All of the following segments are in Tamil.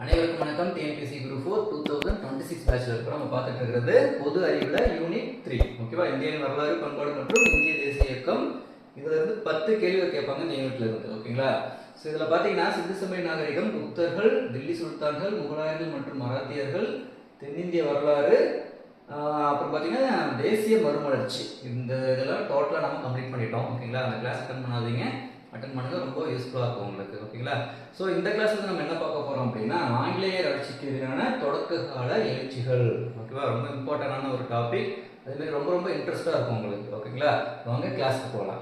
அனைவருக்கும் வணக்கம். டிஎன்பிஎஸ்சி குரூப் 4 2026 பேட்ச்ல இருக்கிறோம். நம்ம பார்த்துட்டு இருக்கிறது பொது அறிவுல யூனிட் 3. ஓகேவா? இந்திய வரலாறு, பண்பாடு மற்றும் இந்திய தேசிய இயக்கம். இதுல இருந்து 10 கேள்விகள் கேட்பாங்க இந்த யூனிட்ல இருந்து. ஓகேங்களா? ஸோ இதில் பார்த்தீங்கன்னா சிந்து சமய நாகரிகம், குப்தர்கள், தில்லி சுல்தான்கள், முகலாயர்கள் மற்றும் மராத்தியர்கள், தென்னிந்திய வரலாறு, அப்புறம் பார்த்தீங்கன்னா தேசிய மறுமலர்ச்சி. இந்த இதெல்லாம் டோட்டலாக நம்ம கம்ப்ளீட் பண்ணிட்டோம். ஓகேங்களா? அந்த கிளாஸ் அட்டன் பண்ணாதீங்க, அட்டன் பண்ணுங்க, ரொம்ப யூஸ்ஃபுல்லாக இருக்கும் உங்களுக்கு. ஓகேங்களா? ஸோ இந்த கிளாஸ் வந்து நம்ம என்ன பார்க்க போகிறோம் அப்படின்னா ஆங்கிலேயர் ஆட்சிக்கு எதிரான தொடக்க கால எழுச்சிகள். ஓகேவா? ரொம்ப இம்பார்ட்டண்டான ஒரு டாபிக், அதுமாரி ரொம்ப ரொம்ப இன்ட்ரெஸ்டாக இருக்கும் உங்களுக்கு. ஓகேங்களா? வாங்க கிளாஸ்க்கு போகலாம்.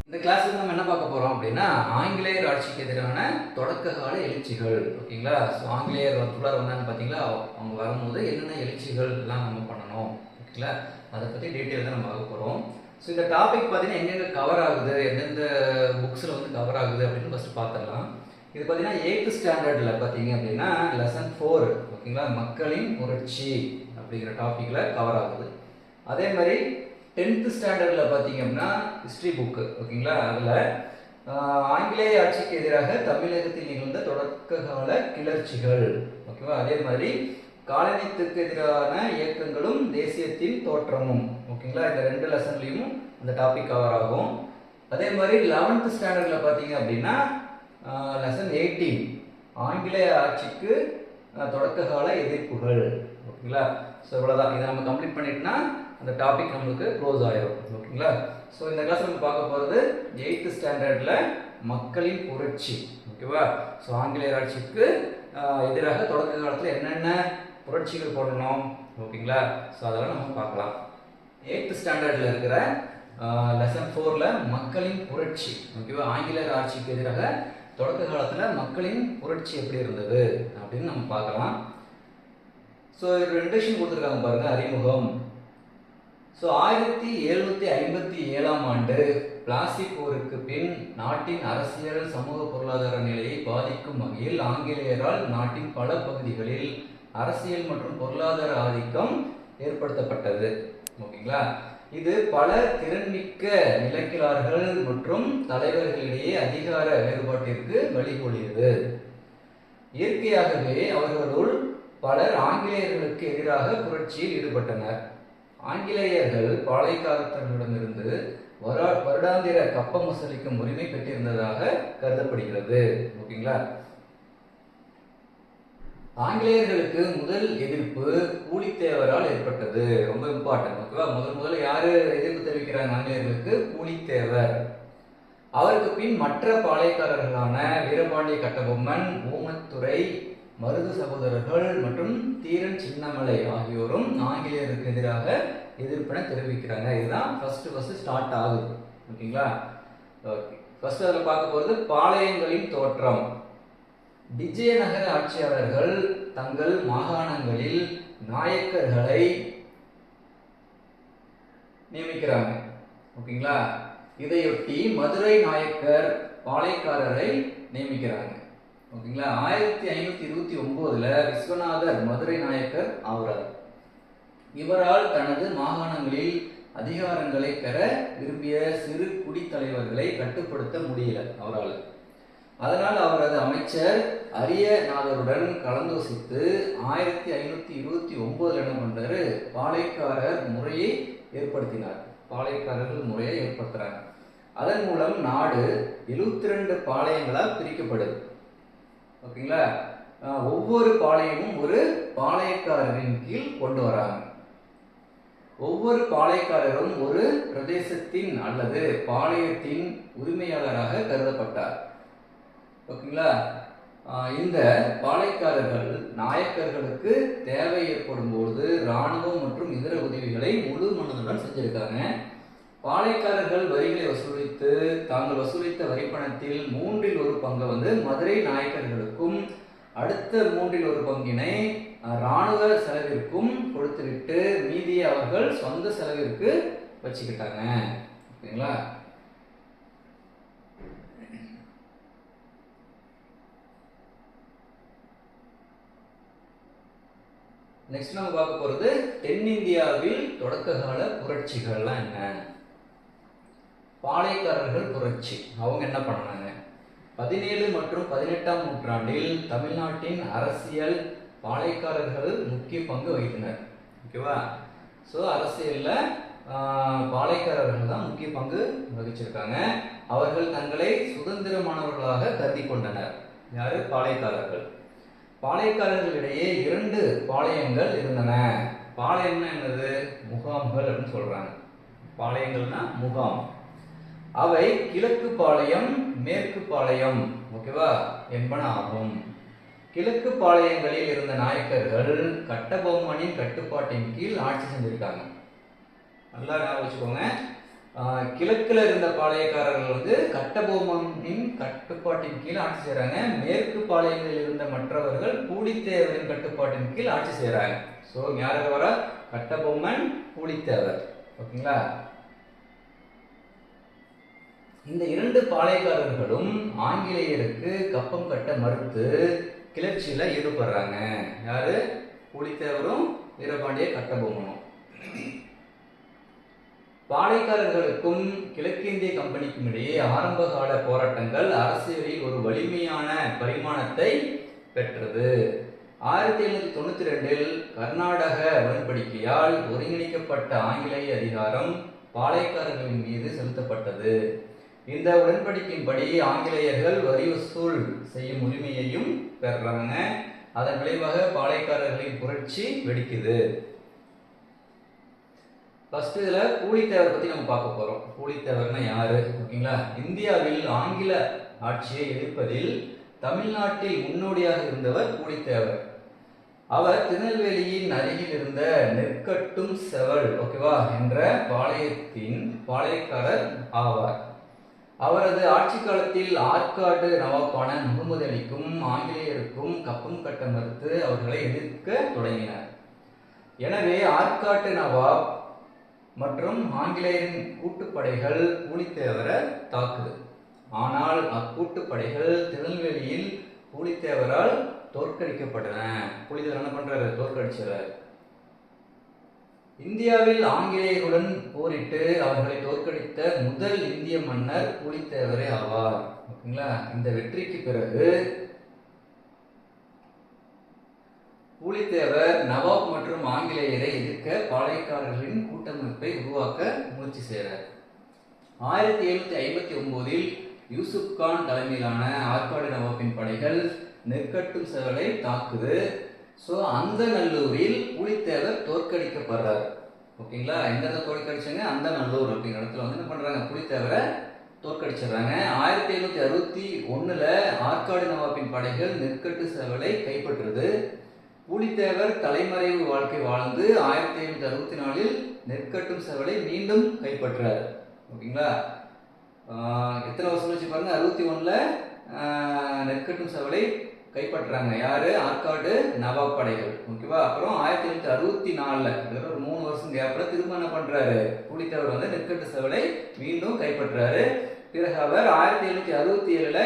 இந்த கிளாஸ்ல நம்ம என்ன பார்க்க போறோம் அப்படின்னா ஆங்கிலேயர் ஆட்சிக்கு எதிரான தொடக்க கால எழுச்சிகள். ஓகேங்களா? ஸோ ஆங்கிலேயர் வந்தான்னு பார்த்தீங்களா, அவங்க வரும்போது என்னென்ன எழுச்சிகள் எல்லாம் நம்ம பண்ணணும். ஓகேங்களா? அதை பற்றி டீட்டெயில் தான் நம்ம பார்க்க போகிறோம். ஸோ இந்த டாபிக் பார்த்தீங்கன்னா எங்கெங்கே கவர் ஆகுது, எந்தெந்த புக்ஸில் வந்து கவர் ஆகுது அப்படின்னு ஃபஸ்ட்டு பார்த்துடலாம். இது பார்த்தீங்கன்னா 8th ஸ்டாண்டர்டில் பார்த்தீங்க அப்படின்னா லெசன் 4, ஓகேங்களா, மக்களின் புரட்சி அப்படிங்கிற டாப்பிக்கில் கவர் ஆகுது. அதே மாதிரி 10th ஸ்டாண்டர்டில் பார்த்தீங்க அப்படின்னா ஹிஸ்ட்ரி புக்கு, ஓகேங்களா, அதில் ஆங்கிலேய ஆட்சிக்கு எதிராக தமிழகத்தில் நிகழ்ந்த தொடக்க கால கிளர்ச்சிகள், ஓகேவா, அதே மாதிரி காலனித்துக்கு எதிரான இயக்கங்களும் தேசியத்தின் தோற்றமும், ஓகேங்களா, இந்த 2 லெசன்லையும் அந்த டாபிக் கவர் ஆகும். அதே மாதிரி 11th ஸ்டாண்டர்டில் பார்த்தீங்க அப்படின்னா லெசன் 18 ஆங்கிலேய ஆட்சிக்கு தொடக்க கால எதிர்ப்புகள். ஓகேங்களா? ஸோ இவ்வளோதான். இதை நம்ம கம்ப்ளீட் பண்ணிட்டோம்னா அந்த டாபிக் நம்மளுக்கு க்ளோஸ் ஆயிடும். ஓகேங்களா? ஸோ இந்த கிளாஸ் நம்ம பார்க்க போகிறது 8th ஸ்டாண்டர்டில் மக்களின் புரட்சி. ஓகேவா? ஸோ ஆங்கிலேயர் ஆட்சிக்கு எதிராக தொடக்க காலத்தில் என்னென்ன புரட்சிகள் போடணும். ஓகேங்களா? ஸோ அதெல்லாம் நம்ம பார்க்கலாம். 8th ஸ்டாண்டர்டில் இருக்கிற லெசன் 4ல் மக்களின் புரட்சி. ஓகேவா? ஆங்கிலேயர் ஆட்சிக்கு எதிராக தொடக்க காலத்தில் மக்களின் புரட்சி எப்படி இருந்தது அப்படின்னு நம்ம பார்க்கலாம். ஸோ இன்ட்ரடக்ஷன் கொடுத்துருக்காங்க பாருங்க, அறிமுகம். ஸோ 1757ஆம் ஆண்டு பிளாசி போருக்கு பின் நாட்டின் அரசியல், சமூக, பொருளாதார நிலையை பாதிக்கும் வகையில் ஆங்கிலேயரால் நாட்டின் பல பகுதிகளில் அரசியல் மற்றும் பொருளாதார ஆதிக்கம் ஏற்படுத்தப்பட்டது. ஓகேங்களா? இது பல திறன்மிக்க நிலக்கிழார்கள் மற்றும் தலைவர்களிடையே அதிகார வேறுபாட்டிற்கு வழிகோலியது. இயற்கையாகவே அவர்களுள் பலர் ஆங்கிலேயர்களுக்கு எதிராக புரட்சியில் ஈடுபட்டனர். ஆங்கிலேயர்கள் பாளையக்காரர்களிடமிருந்து வருடாந்திர கப்பம் வசூலிக்கும் உரிமை பெற்றிருந்ததாக கருதப்படுகிறது. ஓகேங்களா? ஆங்கிலேயர்களுக்கு முதல் எதிர்ப்பு பூலித்தேவரால் ஏற்பட்டது. ரொம்ப இம்பார்ட்டன்ட். ஓகேவா? முதல்ல யாரு எதிர்ப்பு தெரிவிக்கிறாங்க ஆங்கிலேயர்களுக்கு? பூலித்தேவர். அவருக்கு பின் மற்ற பாளையக்காரர்களான வீரபாண்டிய கட்டபொம்மன், ஊமத்துறை, மருது சகோதரர்கள் மற்றும் தீரன் சின்னமலை ஆகியோரும் ஆங்கிலேயருக்கு எதிராக எதிர்ப்பினை தெரிவிக்கிறாங்க. இதுதான் ஃபர்ஸ்ட் ஸ்டார்ட் ஆகுது. ஓகேங்களா? ஓகே, ஃபர்ஸ்ட் அதில் பார்க்க போகிறது பாளையங்களின் தோற்றம். விஜயநகர ஆட்சியாளர்கள் தங்கள் மாகாணங்களில் நாயக்கர்களை நியமிக்கிறாங்க. ஓகேங்களா? இதையொட்டி மதுரை நாயக்கர் பாளையக்காரரை நியமிக்கிறாங்க. ஓகேங்களா? 1529ல் விஸ்வநாதர் மதுரை நாயக்கர் ஆகிறார். இவரால் தனது மாகாணங்களில் அதிகாரங்களை பெற விரும்பிய சிறு குடித்தலைவர்களை கட்டுப்படுத்த முடியல அவரால். அதனால் அவரது அமைச்சர் அரியநாதருடன் கலந்தோசித்து 1529 என்ன பண்றாரு? பாளையக்காரர் முறையை ஏற்படுத்தினார். பாளையக்காரர்கள் முறையை ஏற்படுத்துறாங்க. அதன் மூலம் நாடு 72 பாளையங்களால் பிரிக்கப்படுது. ஓகேங்களா? ஒவ்வொரு பாளையமும் ஒரு பாளையக்காரரின் கீழ் கொண்டு வராங்க. ஒவ்வொரு பாளையக்காரரும் ஒரு பிரதேசத்தின் அல்லது பாளையத்தின் உரிமையாளராக கருதப்பட்டார். ஓகேங்களா? இந்த பாளையக்காரர்கள் நாயக்கர்களுக்கு தேவை ஏற்படும் போது இராணுவம் மற்றும் இதர உதவிகளை முழு மனதுடன் செஞ்சிருக்காங்க. பாளையக்காரர்கள் வரிகளை வசூலித்து தாங்கள் வசூலித்த வரிப்பணத்தில் 1/3 பங்கை வந்து மதுரை நாயக்கர்களுக்கும் அடுத்த 1/3 பங்கினை இராணுவ செலவிற்கும் கொடுத்துவிட்டு மீதியை அவர்கள் சொந்த செலவிற்கு வச்சுக்கிட்டாங்க. ஓகேங்களா? நெக்ஸ்ட் நம்ம பார்க்க போறது தென்னிந்தியாவில் தொடக்க கால புரட்சிகள்லாம் என்ன. பாளையக்காரர்கள் புரட்சி. அவங்க என்ன பண்ணாங்க? 17 மற்றும் 18ஆம் நூற்றாண்டில் தமிழ்நாட்டின் அரசியல் பாளையக்காரர்கள் முக்கிய பங்கு வகித்தனர். ஓகேவா? ஸோ அரசியலில் பாளையக்காரர்கள் தான் முக்கிய பங்கு வகிச்சிருக்காங்க. அவர்கள் தங்களை சுதந்திரமானவர்களாக கருதி கொண்டனர். யாரு? பாளையக்காரர்கள். பாளையக்காரர்களிடையே 2 பாளையங்கள் இருந்தன. பாளையம்னா என்னது? முகாம்கள் அப்படின்னு சொல்றாங்க. பாளையங்கள்னா முகாம். அவை கிழக்கு பாளையம், மேற்கு பாளையம், ஓகேவா, என்பன ஆகும். கிழக்கு பாளையங்களில் இருந்த நாயக்கர்கள் கட்டபொம்மனின் கட்டுப்பாட்டின் கீழ் ஆட்சி செஞ்சிருக்காங்க. நல்லா ஞாபகம் வச்சுக்கோங்க. கிழக்குல இருந்த பாளையக்காரர்கள் வந்து கட்டபொம்மனின் கட்டுப்பாட்டின் கீழ் ஆட்சி செய்யறாங்க. மேற்கு பாளையங்களில் இருந்த மற்றவர்கள் பூலித்தேவரின் கட்டுப்பாட்டின் கீழ் ஆட்சி செய்யறாங்க. ஸோ யாரு வர? கட்டபொம்மன், பூலித்தேவர். ஓகேங்களா? இந்த 2 பாளையக்காரர்களும் ஆங்கிலேயருக்கு கப்பம் கட்ட மறுத்து கிளர்ச்சியில ஈடுபடுறாங்க. யாரு? பூலித்தேவரும் வீரபாண்டிய கட்டபொம்மனும். பாளையக்காரர்களுக்கும் கிழக்கிந்திய கம்பெனிக்கும் இடையே ஆரம்ப கால போராட்டங்கள் அரசியலில் ஒரு வலிமையான பரிமாணத்தை பெற்றது. 1792இல் கர்நாடக உடன்படிக்கையால் ஒருங்கிணைக்கப்பட்ட ஆங்கிலேய அதிகாரம் பாளையக்காரர்களின் மீது செலுத்தப்பட்டது. இந்த உடன்படிக்கையின்படி ஆங்கிலேயர்கள் வரி வசூல் செய்யும் உரிமையையும் பெறாங்க. அதன் விளைவாக பாளையக்காரர்களின் புரட்சி வெடிக்குது. ஃபர்ஸ்ட் இதுல பூலித்தேவர் பத்தி நம்ம பார்க்க போறோம். பூலித்தேவர்னா யாரு? ஓகேங்களா? இந்தியாவில் ஆங்கில ஆட்சியை எதிர்ப்பதில் தமிழ்நாட்டில் முன்னோடியாக இருந்தவர் பூலித்தேவர். அவர் திருநெல்வேலியின் அருகில் இருந்த நெற்கட்டும் செவல், ஓகேவா, என்ற பாளையத்தின் பாளையக்காரர் ஆவார். அவரது ஆட்சி காலத்தில் ஆற்காடு நவாப்பான முகமது அலிக்கும் ஆங்கிலேயருக்கும் கப்பம் கட்ட மறுத்து அவர்களை எதிர்க்க தொடங்கினார். எனவே ஆற்காட்டு நவாப் மற்றும் ஆங்கிலேயரின் கூட்டுப்படைகள் பூலித்தேவரை தாக்குது. ஆனால் அக்கூட்டுப்படைகள் திருநெல்வேலியில் பூலித்தேவரால் தோற்கடிக்கப்பட்டன. பூலித்தேவர் என்ன பண்றாரு? தோற்கடிச்சார். இந்தியாவில் ஆங்கிலேயருடன் போரிட்டு அவர்களை தோற்கடித்த முதல் இந்திய மன்னர் பூலித்தேவரே ஆவார். ஓகேங்களா? இந்த வெற்றிக்கு பிறகு பூலித்தேவர் நவாப் மற்றும் ஆங்கிலேயரை எதிர்க்க பாளையக்காரர்களின் கூட்டமைப்பை உருவாக்க முயற்சி செய்கிறார். 1759இல் யூசுப் கான் தலைமையிலான ஆற்காடு நவாப்பின் படைகள் நெற்கட்டும் செவலை தாக்குது. ஸோ அந்த நல்லூரில் பூலித்தேவர் தோற்கடிக்கப்படுறார். ஓகேங்களா? எந்த தோற்கடிச்சாங்க? அந்த நல்லூர் அப்படிங்கிற இடத்துல வந்து என்ன பண்றாங்க? பூலித்தேவரை தோற்கடிச்சிடுறாங்க. 1761ல் ஆற்காடு நவாப்பின் படைகள் நெற்கட்டு செவலை கைப்பற்றுது. பூலித்தேவர் தலைமறைவு வாழ்க்கை வாழ்ந்து 1764இல் நெற்கட்டும் செவலை மீண்டும் கைப்பற்றார். ஓகேங்களா? எத்தனை வருஷம் வச்சு பாருங்க. 61ல் நெற்கட்டும் செவலை கைப்பற்றாங்க. யாரு? ஆற்காடு நவாப் படைகள். ஓகேவா? அப்புறம் 1764 ஒரு 3 வருஷம் கேப்ல திரும்ப என்ன பண்றாரு? பூலித்தேவர் வந்து நெற்கட்டு செவலை மீண்டும் கைப்பற்றாரு. பிறகு அவர் 1767ல்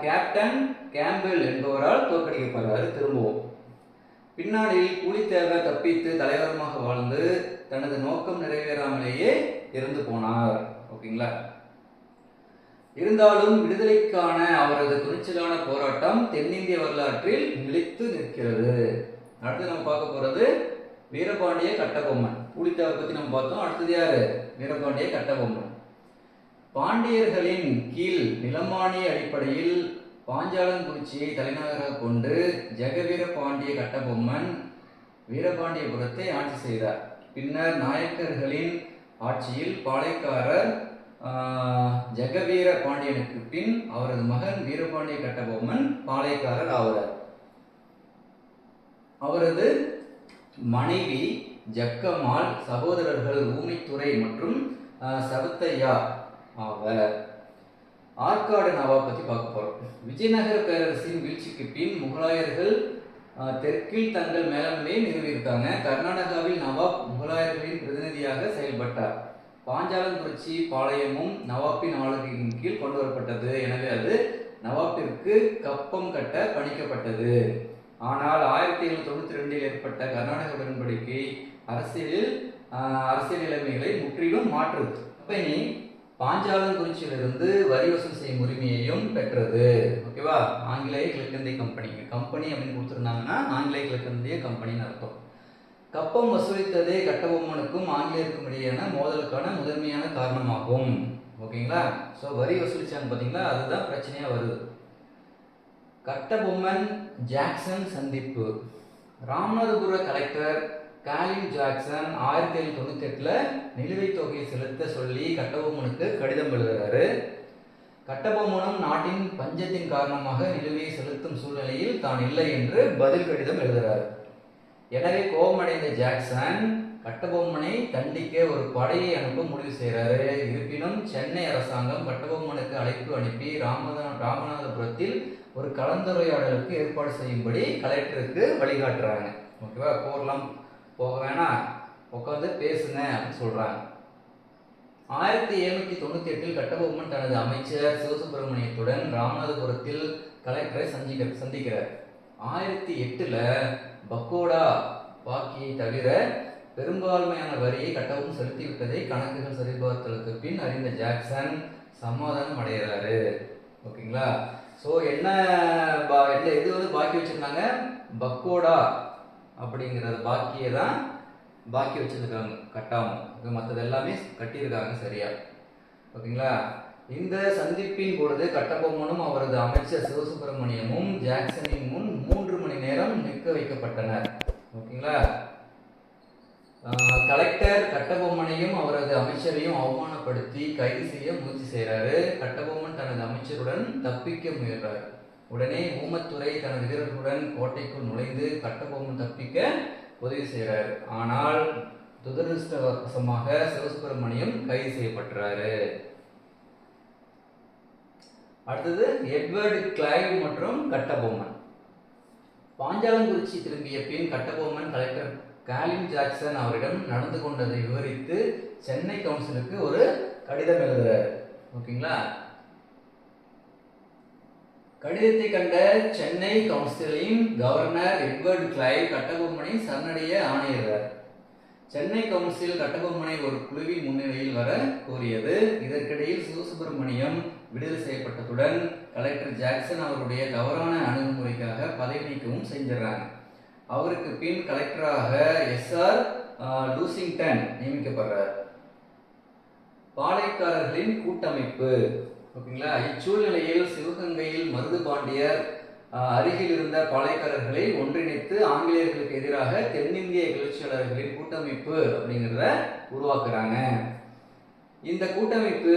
கேப்டன் கேம்பெல் என்பவரால் தோற்கடிக்கப்படுறாரு திரும்பவும். பின்னாளில் பூலித்தேவர் தப்பித்து தலைவரமாக வாழ்ந்து தனது நோக்கம் நிறைவேறாமலேயே இறந்து போனார். ஓகேங்களா? இருந்தாலும் விடுதலைக்கான அவரது துணிச்சலான போராட்டம் தென்னிந்திய வரலாற்றில் நிலைத்து நிற்கிறது. அடுத்து நம்ம பார்க்க போறது வீரபாண்டிய கட்டபொம்மன். பூலித்தேவர் பத்தி நம்ம பார்த்தோம். அடுத்தது யாரு? வீரபாண்டிய கட்டபொம்மன். பாண்டியர்களின் கீழ் நிலமானிய அடிப்படையில் பாஞ்சாலங்குறிச்சியை தலைநகராக கொண்டு ஜெகவீர பாண்டிய கட்டபொம்மன் வீரபாண்டியபுரத்தை ஆட்சி செய்தார். பின்னர் நாயக்கர்களின் ஆட்சியில் பாளையக்காரர் ஜெகவீர பாண்டியனுக்கு பின் அவரது மகன் வீரபாண்டிய கட்டபொம்மன் பாளையக்காரர் ஆவார். அவரது மனைவி ஜக்கம்மாள், சகோதரர்கள் ஊமைத்துறை மற்றும் சவத்தையா ஆவர். ஆற்காடு நவாப் பத்தி பார்க்க போறோம். விஜயநகர பேரரசின் வீழ்ச்சிக்கு பின் முகலாயர்கள் தெற்கில் தங்கள் மேலாண்மையை நிறுவியிருக்காங்க. கர்நாடகாவில் நவாப் முகலாயர்களின் பிரதிநிதியாக செயல்பட்டார். பாஞ்சாலங்குறிச்சி பாளையமும் நவாப்பின் ஆளுகையின் கீழ் கொண்டு வரப்பட்டது. எனவே அது நவாப்பிற்கு கப்பம் கட்ட பணிக்கப்பட்டது. ஆனால் 1792இல் ஏற்பட்ட கர்நாடக உடன்படிக்கை அரசியல் நிலைமைகளை முற்றிலும் மாற்றுது. கம்பெனி பாஞ்சாலங்குறிச்சியிலிருந்து வரி வசூல் செய்யும் உரிமையையும் பெற்றது. ஓகேவா? ஆங்கிலேய கிழக்கிந்திய கம்பெனி அப்படின்னு கொடுத்துருந்தாங்கன்னா ஆங்கிலேய கிழக்கிந்திய கம்பெனின்னு அர்த்தம். கப்பம் வசூலித்ததே கட்டபொம்மனுக்கும் ஆங்கிலேயருக்கும் இடையேயான மோதலுக்கான முதன்மையான காரணமாகும். ஓகேங்களா? ஸோ வரி வசூலிச்சாங்க பார்த்தீங்களா, அதுதான் பிரச்சனையாக வருது. கட்டபொம்மன் ஜாக்சன் சந்திப்பு. ராமநாதபுர கலெக்டர் காலின் ஜாக்சன் 1798 நிலுவைத் தொகையை செலுத்த சொல்லி கட்டபொம்மனுக்கு கடிதம் எழுதுறாரு. கட்டபொம்மனும் நாட்டின் பஞ்சத்தின் காரணமாக நிலுவையை செலுத்தும் சூழ்நிலையில் தான் இல்லை என்று பதில் கடிதம் எழுதுறாரு. எனவே கோபமடைந்த ஜாக்சன் கட்டபொம்மனை தண்டிக்க ஒரு படையை அனுப்ப முடிவு செய்கிறாரு. இருப்பினும் சென்னை அரசாங்கம் கட்டபொம்மனுக்கு அழைப்பு அனுப்பி ராமநாதபுரத்தில் ஒரு கலந்துரையாடலுக்கு ஏற்பாடு செய்யும்படி கலெக்டருக்கு வழிகாட்டுறாங்க. ஓகேவா? போர்லாம் போக வேணாம், உட்காந்து பேசுங்க அப்படின்னு சொல்றாங்க. 1798 கட்டபொம்மன் தனது அமைச்சர் சிவசுப்பிரமணியத்துடன் ராமநாதபுரத்தில் கலெக்டரை சந்திக்கிறார். 1008 பக்கோடா பாக்கியை தவிர பெரும்பான்மையான வரியை கட்டபொம்மன் செலுத்திவிட்டதை கணக்குகள் சரிபார்த்தலுக்கு பின் அறிந்த ஜாக்சன் சமாதானம் அடைகிறாரு. ஓகேங்களா? ஸோ என்ன இது வந்து பாக்கி வச்சிருந்தாங்க, பக்கோடா அப்படிங்கிறது பாக்கியை தான் பாக்கி வச்சிருக்காங்க கட்டாமல். மற்றது எல்லாமே கட்டியிருக்காங்க சரியா. ஓகேங்களா? இந்த சந்திப்பின் பொழுது கட்டபொம்மனும் அவரது அமைச்சர் சிவசுப்பிரமணியமும் ஜாக்சனின் முன் 3 மணி நேரம் நிற்க வைக்கப்பட்டனர். ஓகேங்களா? கலெக்டர் கட்டபொம்மனையும் அவரது அமைச்சரையும் அவமானப்படுத்தி கைது செய்ய முயற்சி செய்கிறாரு. கட்டபொம்மன் தனது அமைச்சருடன் தப்பிக்க முயன்றார். உடனே ஊமத்துறை தனது வீரர்களுடன் கோட்டைக்குள் நுழைந்து கட்டபொம்மன் தப்பிக்க உதவி செய்கிறார். ஆனால் துரதிருஷ்டவசமாக சிவசுப்பிரமணியம் கைது செய்யப்பட்டாரு. அடுத்தது எட்வர்டு கிளைவ் மற்றும் கட்டபொம்மன். பாஞ்சாலங்குறிச்சி திரும்பிய பின் கட்டபொம்மன் கலெக்டர் காலின் ஜாக்சன் அவரிடம் நடந்து கொண்டதை விவரித்து சென்னை கவுன்சிலுக்கு ஒரு கடிதம் எழுதுறாரு. ஓகேங்களா? கடிதத்தை கண்ட சென்னை கவுன்சிலின் கவர்னர் எட்வர்டு கிளைவ் கட்டபொம்மனை சரணடைய ஆணையிடுறார். சென்னை கவுன்சில் கட்டபொம்மனை ஒரு குழுவின் முன்னிலையில் வர கோரியது. இதற்கிடையில் சிவசுப்பிரமணியம் விடுதலை செய்யப்பட்டதுடன் கலெக்டர் ஜாக்சன் அவருடைய தவறான அணுகுமுறைக்காக பதவி நீக்கமும் செஞ்சிடறாங்க. அவருக்கு பின் கலெக்டராக SR லூசிங்டன் நியமிக்கப்படுறார். பாளையக்காரர்களின் கூட்டமைப்பு. ஓகேங்களா? இச்சூழ்நிலையில் சிவகங்கையில் மருது பாண்டியர் அருகில் இருந்த பாளையக்காரர்களை ஒன்றிணைத்து ஆங்கிலேயர்களுக்கு எதிராக தென்னிந்திய கிளர்ச்சியாளர்களின் கூட்டமைப்பு அப்படிங்கிறத உருவாக்குறாங்க. இந்த கூட்டமைப்பு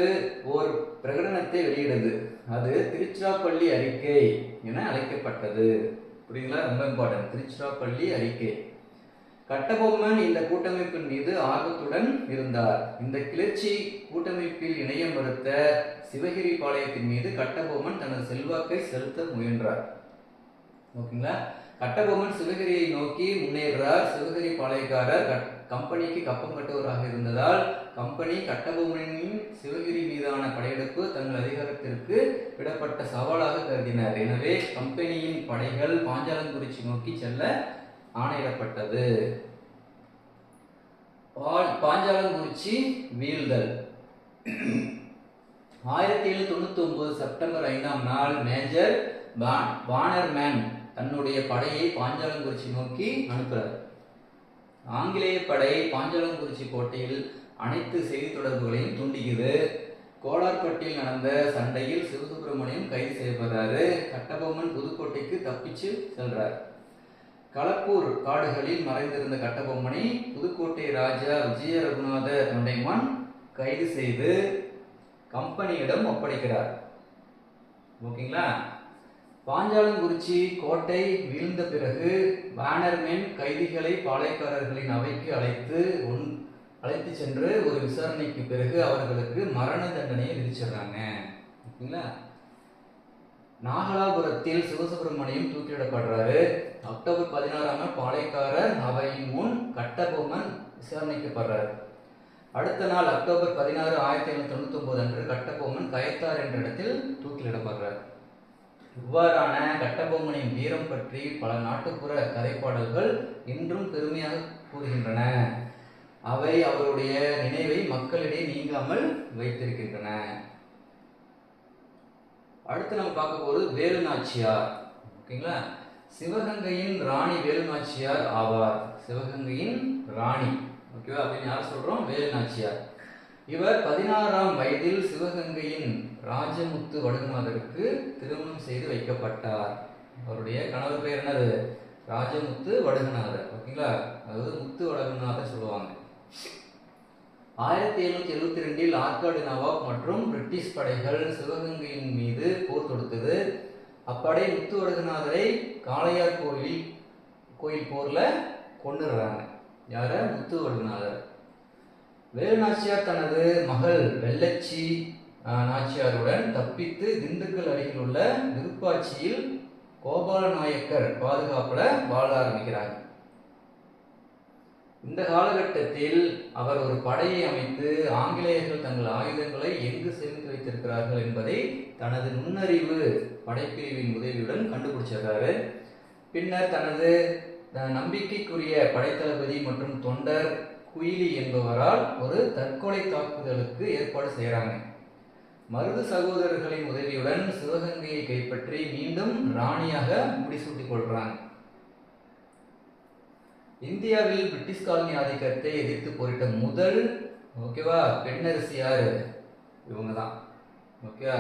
ஒரு பிரகடனத்தை வெளியிடுது. அது திருச்சிராப்பள்ளி அறிக்கை என அழைக்கப்பட்டது. புரியுங்களா? ரொம்ப இம்பார்ட்டன்ட். திருச்சிராப்பள்ளி அறிக்கை. கட்டபொம்மன் இந்த கூட்டமைப்பின் மீது ஆர்வத்துடன் இருந்தார். இந்த கிளர்ச்சி கூட்டமைப்பில் இணைய மறுத்த சிவகிரி பாளையத்தின் மீது கட்டபொம்மன் தனது செல்வாக்கை செலுத்த முயன்றார். ஓகேங்களா? கட்டபொம்மன் சிவகிரியை நோக்கி முன்னேறார். சிவகிரி பாளையக்காரர் கம்பெனிக்கு கப்பம் கட்டுவராக இருந்ததால் கம்பெனி கட்டபொம்மனின் சிவகிரி மீதான படையெடுப்பு தங்கள் அதிகாரத்திற்கு விடப்பட்ட சவாலாக கருதினர். எனவே கம்பெனியின் படைகள் பாஞ்சாலங்குறிச்சி நோக்கி செல்ல ஆணையிடப்பட்டது. பாஞ்சாலங்குறிச்சி வீழ்தல். 1799 செப்டம்பர் 5ஆம் நாள் மேஜர் வானர்மேன் தன்னுடைய படையை பாஞ்சாலங்குறிச்சி நோக்கி அனுப்புகிறார். ஆங்கிலேய படை பாஞ்சாலங்குறிச்சி கோட்டையில் அனைத்து செய்தி தொடர்புகளையும் துண்டிக்குது. கோலார்பட்டியில் நடந்த சண்டையில் சிவசுப்பிரமணியம் கைது செய்யப்படுறாரு. கட்டபொம்மன் புதுக்கோட்டைக்கு தப்பிச்சு செல்றார். களப்பூர் காடுகளில் மறைந்திருந்த கட்டபொம்மனை புதுக்கோட்டை ராஜா விஜய ரகுநாத தொண்டைமான் கைது செய்து கம்பெனியிடம் ஒப்படைக்கிறார். ஓகேங்களா? பாஞ்சாலங்குறிச்சி கோட்டை வீழ்ந்த பிறகு வானர்மேன் கைதிகளை பாளையக்காரர்களின் அவைக்கு அழைத்து சென்று ஒரு விசாரணைக்கு பிறகு அவர்களுக்கு மரண தண்டனையை விதிச்சிடுறாங்க. ஓகேங்களா? நாகலாபுரத்தில் சிவசுப்பிரமணியம் தூக்கிலிடப்படுறாரு. அக்டோபர் 16ஆம் நாள் பாளையக்காரர் அவையின் முன் கட்டபொம்மன் விசாரணைக்கப்படுறாரு. அடுத்த நாள் அக்டோபர் 16, 1799 அன்று கட்டபொம்மன் கயத்தார் என்ற இடத்தில் தூக்கிலிடப்படுறார். இவ்வாறான கட்டபொம்மனின் வீரம் பற்றி பல நாட்டுப்புற கதைப்பாடல்கள் இன்றும் பெருமையாக கூறுகின்றன. அவை அவருடைய நினைவை மக்களிடையே நீங்காமல் வைத்திருக்கின்றன. அடுத்து நம்ம பார்க்க போது வேலு நாச்சியார். ஓகேங்களா, சிவகங்கையின் ராணி வேலு நாச்சியார் ஆவார். சிவகங்கையின் ராணி, ஓகேவா, அப்படின்னு யார் சொல்றோம்? வேலு நாச்சியார். இவர் 16ஆம் வயதில் சிவகங்கையின் ராஜமுத்து வடுகநாதருக்கு திருமணம் செய்து வைக்கப்பட்டார். அவருடைய கணவர் பெயர் என்னது? ராஜமுத்து வடுகநாதர். ஓகேங்களா, அதாவது முத்து வடுகநாதர் சொல்லுவாங்க. 1772 ஆற்காடு நவாப் மற்றும் பிரிட்டிஷ் படைகள் சிவகங்கையின் மீது போர் தொடுத்தது. அப்படை முத்து வடுகநாதரை காளையார் கோயில் போர்ல கொண்டுறாங்க. யார? முத்து வடுகநாதர். வேலு நாச்சியார் தனது மகள் வெள்ளச்சி நாச்சியாருடன் தப்பித்து திண்டுக்கல் அருகில் உள்ள விருப்பாட்சியில் கோபால நாயக்கர் பாதுகாப்புல வாழ ஆரம்பிக்கிறாங்க. இந்த காலகட்டத்தில் அவர் ஒரு படையை அமைத்து ஆங்கிலேயர்கள் தங்கள் ஆயுதங்களை எங்கு சேமித்து வைத்திருக்கிறார்கள் என்பதை தனது நுண்ணறிவு படைப்பிரிவின் உதவியுடன் கண்டுபிடிச்சிருக்காரு. பின்னர் தனது நம்பிக்கைக்குரிய படைத்தளபதி மற்றும் தொண்டர் குயிலி என்பவரால் ஒரு தற்கொலை தாக்குதலுக்கு ஏற்பாடு செய்கிறாங்க. மருது சகோதரர்களின் உதவியுடன் சிவகங்கையை கைப்பற்றி மீண்டும் ராணியாக முடிசூட்டிக் கொள்றாங்க. இந்தியாவில் பிரிட்டிஷ் காலனி ஆதிக்கத்தை எதிர்த்து போரிட்ட முதல் ஓகேவா பெண்ணரசி யாரு? இவங்க தான். ஓகேவா,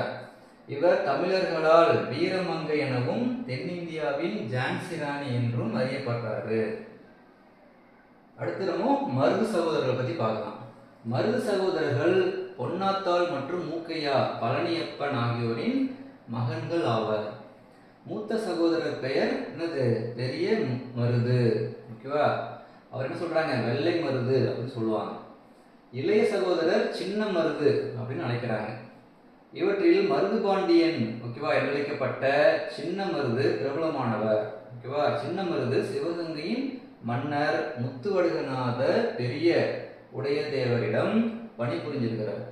இவர் தமிழர்களால் வீரமங்கை எனவும் தென்னிந்தியாவின் ஜான்சி ராணி என்றும் அறியப்பட்டாரு. அடுத்து நம்ம மருது சகோதரர்களை பத்தி பார்க்கலாம். மருது சகோதரர்கள் பொன்னாத்தாள் மற்றும் மூக்கையா பழனியப்பன் ஆகியோரின் மகன்கள் ஆவர். மூத்த சகோதரர் பெயர் என்னது? பெரிய மருது. ஓகேவா, அவர் என்ன சொல்றாங்க? வெள்ளை மருது அப்படின்னு சொல்லுவாங்க. இளைய சகோதரர் சின்ன மருது அப்படின்னு அழைக்கிறாங்க. இவற்றில் மருது பாண்டியன் ஓகேவா என்றழைக்கப்பட்ட சின்ன மருது பிரபலமானவர். ஓகேவா, சின்ன மருது சிவகங்கையின் மன்னர் முத்துவடுகநாத பெரிய உடையதேவரிடம் பணிபுரிஞ்சிருக்கிறார்.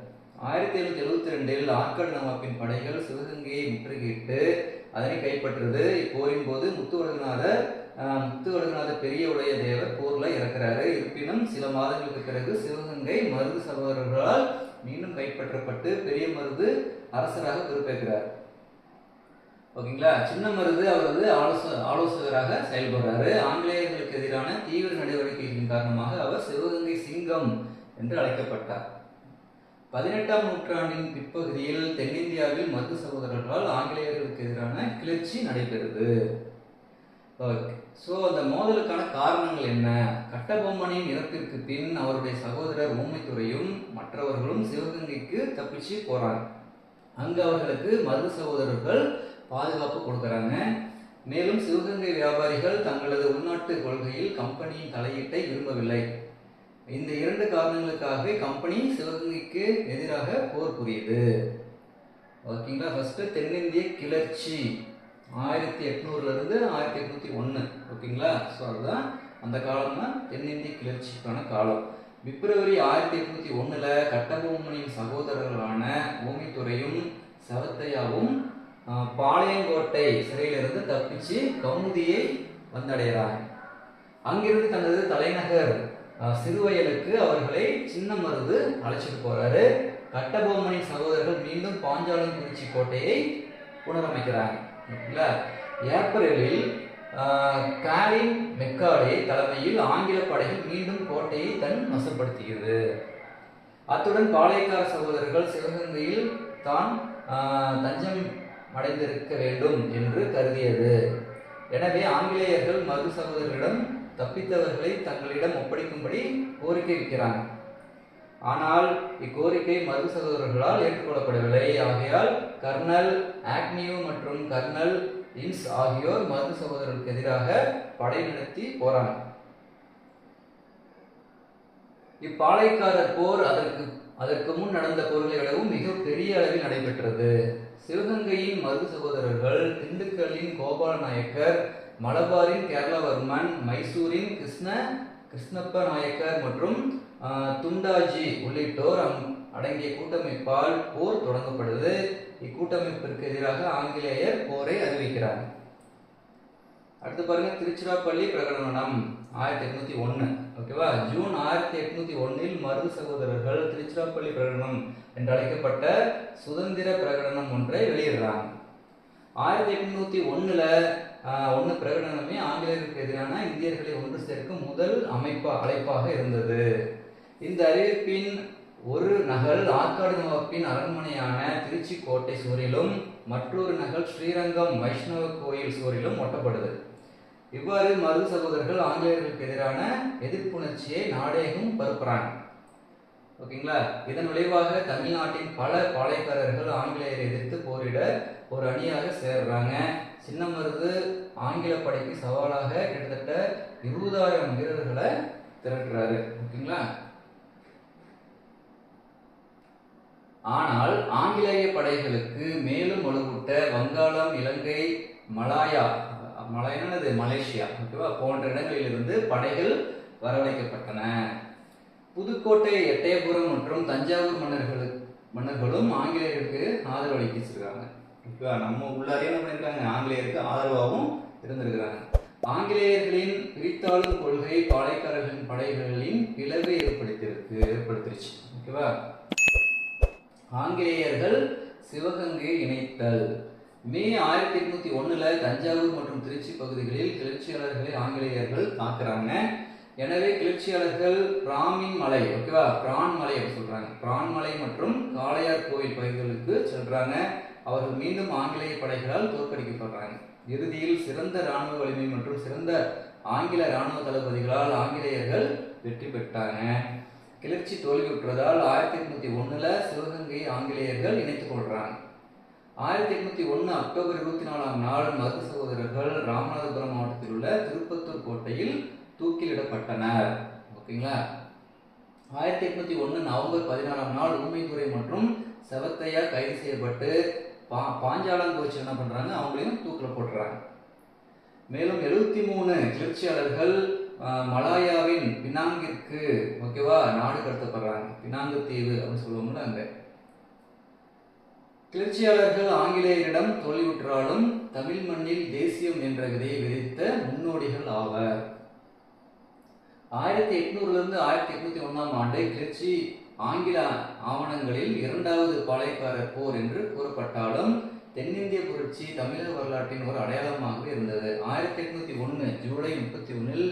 1772 ஆற்காடு நவாப்பின் படைகள் சிவகங்கையை முற்றுகையிட்டு அதனை கைப்பற்றுறது. இப்போரின் போது முத்துவடுகநாத பெரிய உடைய தேவர் போர்ல இறக்கிறாரு. இருப்பினும் சில மாதங்களுக்கு பிறகு சிவகங்கை மருது சகோதரர்களால் மீண்டும் கைப்பற்றப்பட்டு பெரிய மருது அரசராக பொறுப்பேற்கிறார். ஓகேங்களா, சின்ன மருது அவரது ஆலோசகராக செயல்படுறாரு. ஆங்கிலேயர்களுக்கு எதிரான தீவிர நடவடிக்கைகளின் காரணமாக அவர் சிவகங்கை சிங்கம் என்று அழைக்கப்பட்டார். 18ஆம் நூற்றாண்டின் பிற்பகுதியில் தென்னிந்தியாவில் மருது சகோதரர்களால் ஆங்கிலேயர்களுக்கு எதிரான கிளர்ச்சி நடைபெறுது. ஸோ அந்த மோதலுக்கான காரணங்கள் என்ன? கட்டபொம்மனின் இறப்பிற்கு பின் அவருடைய சகோதரர் ஊமைத்துறையும் மற்றவர்களும் சிவகங்கைக்கு தப்பிச்சு போறாங்க. அங்கு அவர்களுக்கு மருது சகோதரர்கள் பாதுகாப்பு கொடுக்குறாங்க. மேலும் சிவகங்கை வியாபாரிகள் தங்களது உள்நாட்டு கொள்கையில் கம்பெனியின் தலையீட்டை விரும்பவில்லை. இந்த இரண்டு காரணங்களுக்காகவே கம்பெனி சிவகங்கைக்கு எதிராக போர் புரியுது. ஓகேங்களா, ஃபர்ஸ்ட் தென்னிந்திய கிளர்ச்சி 1800 இருந்து 1801. ஓகேங்களா, ஸோ அதுதான் அந்த காலம் தான் தென்னிந்திய கிளர்ச்சிக்கான காலம். பிப்ரவரி 1801 கட்டபொம்மனின் சகோதரர்களான ஊமைத்துறையும் சவத்தையாவும் பாளையங்கோட்டை சிறையிலிருந்து தப்பிச்சு கமுதியை வந்தடைகிறாங்க. அங்கிருந்து தனது தலைநகர் சிறுவயலுக்கு அவர்களை சின்ன மருது அழைச்சிட்டு போறாரு. கட்டபொம்மனின் சகோதரர்கள் மீண்டும் பாஞ்சாலங்குறிச்சி கோட்டையை புனரமைக்கிறாங்க. ஏப்ரலில் காலின் மெக்காலே தலைமையில் ஆங்கில படைகள் மீண்டும் கோட்டையை தன் வசப்படுத்துகிறது. அத்துடன் பாளையக்கார சகோதரர்கள் சிவகங்கையில் தான் தஞ்சம் அடைந்திருக்க வேண்டும் என்று கருதியது. எனவே ஆங்கிலேயர்கள் மருது சகோதரர்களிடம் தப்பித்தவர்களை தங்களிடம் ஒப்படைக்கும்படி கோரிக்கை வைக்கிறாங்க. ஆனால் இக்கோரிக்கை மருது சகோதரர்களால் ஏற்றுக்கொள்ளப்படவில்லை. ஆகையால் கர்னல் ஆக்னியூ மற்றும் கர்னல் இன்ஸ் ஆகியோர் மருது சகோதரர்களுக்கு எதிராக படை நடத்தி போறாங்க. இப்பாளையக்காரர் போர் அதற்கு முன் நடந்த போர்களை விடவும் மிக பெரிய அளவில் நடைபெற்றது. சிவகங்கையின் மருது சகோதரர்கள் திண்டுக்கல்லின் கோபால நாயக்கர், மலபாரின் கேரளவர்மன், மைசூரின் கிருஷ்ணப்ப நாயக்கர் மற்றும் துண்டாஜி உள்ளிட்டோர் அடங்கிய கூட்டமைப்பால் போர் தொடங்கப்படுது. இக்கூட்டமைப்பிற்கு எதிராக ஆங்கிலேயர் போரை அறிவிக்கிறார். அடுத்து பாருங்க, திருச்சிராப்பள்ளி பிரகடனம் 1801. ஓகேவா? ஜூன் 1801 மருது சகோதரர்கள் திருச்சிராப்பள்ளி பிரகடனம் என்று அழைக்கப்பட்ட சுதந்திர பிரகடனம் ஒன்றை வெளியிடுறாங்க. 1801 ஒன்று பிரகடனமே ஆங்கிலேயருக்கு எதிரான இந்தியர்களை ஒன்று சேர்க்கும் முதல் அழைப்பாக இருந்தது. இந்த அறிவிப்பின் ஒரு நகல் ஆற்காடு நவாப்பின் அரண்மனையான திருச்சி கோட்டை சுவரிலும் மற்றொரு நகல் ஸ்ரீரங்கம் வைஷ்ணவ கோயில் சுவரிலும் ஒட்டப்படுது. இவ்வாறு மருது சகோதரர்கள் ஆங்கிலேயர்களுக்கு எதிரான எதிர்ப்புணர்ச்சியை நாடெங்கும் பரப்புறாங்க. ஓகேங்களா? இதன் விளைவாக தமிழ்நாட்டின் பல பாளையக்காரர்கள் ஆங்கிலேயரை எதிர்த்து போரிட ஒரு அணியாக சேர்றாங்க. சின்னமருது ஆங்கில படைக்கு சவாலாக கிட்டத்தட்ட 20,000 வீரர்களை திரட்டுறாரு. ஓகேங்களா? ஆனால் ஆங்கிலேய படைகளுக்கு மேலும் வலுவூட்ட வங்காளம், இலங்கை, மலேசியா ஓகேவா போன்ற இடங்களிலிருந்து படைகள் வரவழைக்கப்பட்டன. புதுக்கோட்டை, எட்டயபுரம் மற்றும் தஞ்சாவூர் மன்னர்களும் ஆங்கிலேயருக்கு ஆதரவு அளிச்சிருக்காங்க. ஓகேவா? நம்ம உள்ளாரே என்ன பண்ணிருக்காங்க, ஆங்கிலேயருக்கு ஆதரவாகவும் இருந்திருக்கிறாங்க. ஆங்கிலேயர்களின் பிரித்தாளும் கொள்கை பாளையக்காரர்களின் படைகளின் பிளவை ஏற்படுத்திருச்சு. ஓகேவா? ஆங்கிலேயர்கள் சிவகங்கையை இணைத்தல். மே 1801 தஞ்சாவூர் மற்றும் திருச்சி பகுதிகளில் கிளர்ச்சியாளர்களை ஆங்கிலேயர்கள் தாக்குறாங்க. எனவே கிளர்ச்சியாளர்கள் பிராமின் மலை ஓகேவா பிரான் மலை அப்படி சொல்றாங்க, பிரான் மலை மற்றும் காளையார் கோயில் பகுதிகளுக்கு செல்றாங்க. அவர்கள் மீண்டும் ஆங்கிலேய படைகளால் தோற்கடிக்கப்படுறாங்க. இறுதியில் சிறந்த இராணுவ வலிமை மற்றும் சிறந்த ஆங்கில இராணுவ தளபதிகளால் ஆங்கிலேயர்கள் வெற்றி பெற்றாங்க. கிளர்ச்சி தோல்வியுற்றதால் 1801 சிவகங்கையை ஆங்கிலேயர்கள் இணைத்துக் கொள்றாங்க. 1801 அக்டோபர் 24 மருது சகோதரர்கள் ராமநாதபுரம் மாவட்டத்தில் உள்ள திருப்பத்தூர் கோட்டையில் தூக்கிலிடப்பட்டனர். ஓகேங்களா? 1801 நவம்பர் 16 ஊமைத்துறை மற்றும் செவத்தையா கைது செய்யப்பட்டு பாஞ்சாலங்குறிச்சி என்ன பண்றாங்க, அவங்களையும் தூக்கில போட்டுறாங்க. மேலும் 73 கிளர்ச்சியாளர்கள் மலாயாவின் பினாங்கிற்கு ஓகேவா நாடு கடத்தப்படுறாங்க. பினாங்கு தீவு அப்படின்னு சொல்லுவோம்ல அங்க. கிளர்ச்சியாளர்கள் ஆங்கிலேயரிடம் தோல்வியுற்றாலும் தமிழ் மண்ணில் தேசியம் என்ற விதையை விதைத்த முன்னோடிகள் ஆவர். 1800 1801 கிளர்ச்சி ஆங்கில ஆவணங்களில் 2வது பாளையக்காரர் போர் என்று கூறப்பட்டாலும் தென்னிந்திய புரட்சி தமிழக வரலாற்றின் ஒரு அடையாளமாகவே இருந்தது. 1801 ஜூலை 31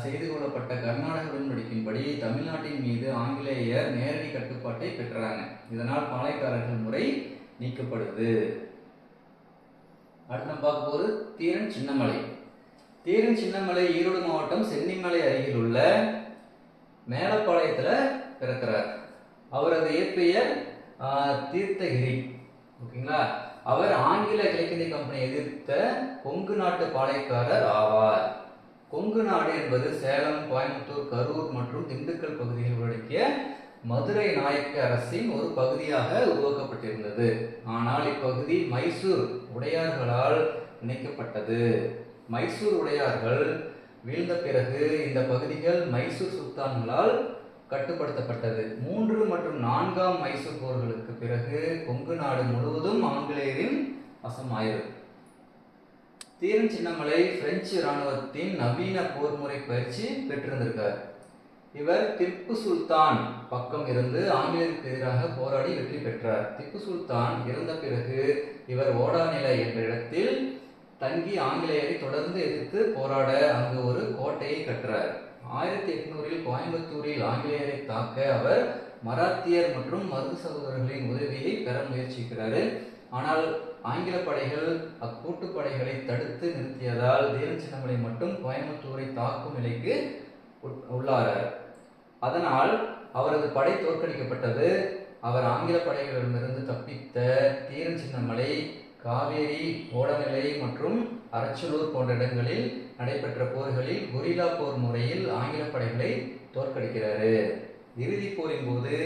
செய்து கொள்ளப்பட்ட கர்நாடக உடன்படிக்கையின்படி தமிழ்நாட்டின் மீது ஆங்கிலேயர் நேரடி கட்டுப்பாட்டை பெற்றாங்க. இதனால் பாளையக்காரர்கள் முறை நீக்கப்படுது. அடுத்து நம்ம பார்க்க போது தீரன் சின்னமலை. தீரன் சின்னமலை ஈரோடு மாவட்டம் சென்னிமலை அருகில் உள்ள மேலப்பாளையத்துல பிறக்கிறார். அவரது இயற்பெயர் தீர்த்தகிரி. ஓகேங்களா? அவர் ஆங்கில கிழக்கிந்திய கம்பெனி எதிர்த்த கொங்கு நாட்டு பாளையக்காரர் ஆவார். கொங்கு நாடு என்பது சேலம், கோயம்புத்தூர், கரூர் மற்றும் திண்டுக்கல் பகுதிகள் உள்ளடக்கிய மதுரை நாயக்க அரசின் ஒரு பகுதியாக உருவாக்கப்பட்டிருந்தது. ஆனால் இப்பகுதி மைசூர் உடையார்களால் இணைக்கப்பட்டது. மைசூர் உடையார்கள் வீழ்ந்த பிறகு இந்த பகுதிகள் மைசூர் சுல்தான்களால் கட்டுப்படுத்தப்பட்டது. 3 மற்றும் 4ஆம் மைசூர் போர்களுக்கு பிறகு கொங்கு நாடு முழுவதும் ஆங்கிலேயரின் வசமாயிருது. தீரன் சின்னமலை பிரெஞ்சு இராணுவத்தின் நவீன போர் முறை பயிற்சி பெற்றிருந்திருக்கார். இவர் திப்பு சுல்தான் பக்கம் இருந்து ஆங்கிலேயருக்கு எதிராக போராடி வெற்றி பெற்றார். திப்பு சுல்தான் இறந்த பிறகு இவர் ஓடாநிலை என்ற இடத்தில் தங்கி ஆங்கிலேயரை தொடர்ந்து எதிர்த்து போராட அங்கு ஒரு கோட்டையை கற்றார். 1800 கோயம்புத்தூரில் ஆங்கிலேயரை தாக்க அவர் மராத்தியர் மற்றும் மருது சகோதரர்களின் உதவியை பெற முயற்சிக்கிறார். ஆனால் ஆங்கில படைகள் அக்கூட்டு படைகளை தடுத்து நிறுத்தியதால் தீரன் சின்னமலை மட்டும் கோயம்புத்தூரை தாக்கும் நிலைக்கு உள்ளாரார். அதனால் அவரது படை தோற்கடிக்கப்பட்டது. அவர் ஆங்கில படைகளிடமிருந்து தப்பித்த தீரன் சின்னமலை காவேரி, ஓடநிலை மற்றும் அரச்சலூர் போன்ற இடங்களில் நடைபெற்ற போர்களில் கொரில்லா போர் முறையில் ஆங்கில படைகளை தோற்கடிக்கிறாரு. இறுதி போரின் போது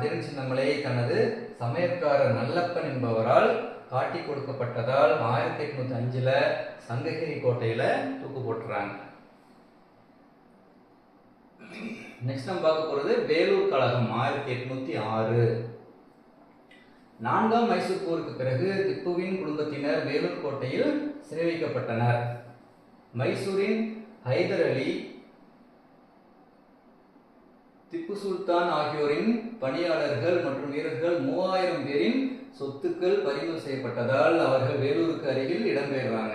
தீரன் சின்னமலை தனது சமையற்காரர் நல்லப்பன் என்பவரால் காட்டி கொடுக்கப்பட்டதால் 1805 சங்ககிரி கோட்டையில தூக்கு போட்டுறாங்க. நெக்ஸ்ட் நம்ம பார்க்க போறது வேலூர் கழகம் 1806. 4ஆம் மைசூர் போருக்கு பிறகு திப்புவின் குடும்பத்தினர் வேலூர் கோட்டையில் சிறை வைக்கப்பட்டனர். மைசூரின் ஹைதர் அலி, திப்பு சுல்தான் ஆகியோரின் பணியாளர்கள் மற்றும் வீரர்கள் 3000 பேரின் சொத்துக்கள் பறிமுதல் செய்யப்பட்டதால் அவர்கள் வேலூருக்கு அருகில் இடம்பெயர்றாங்க.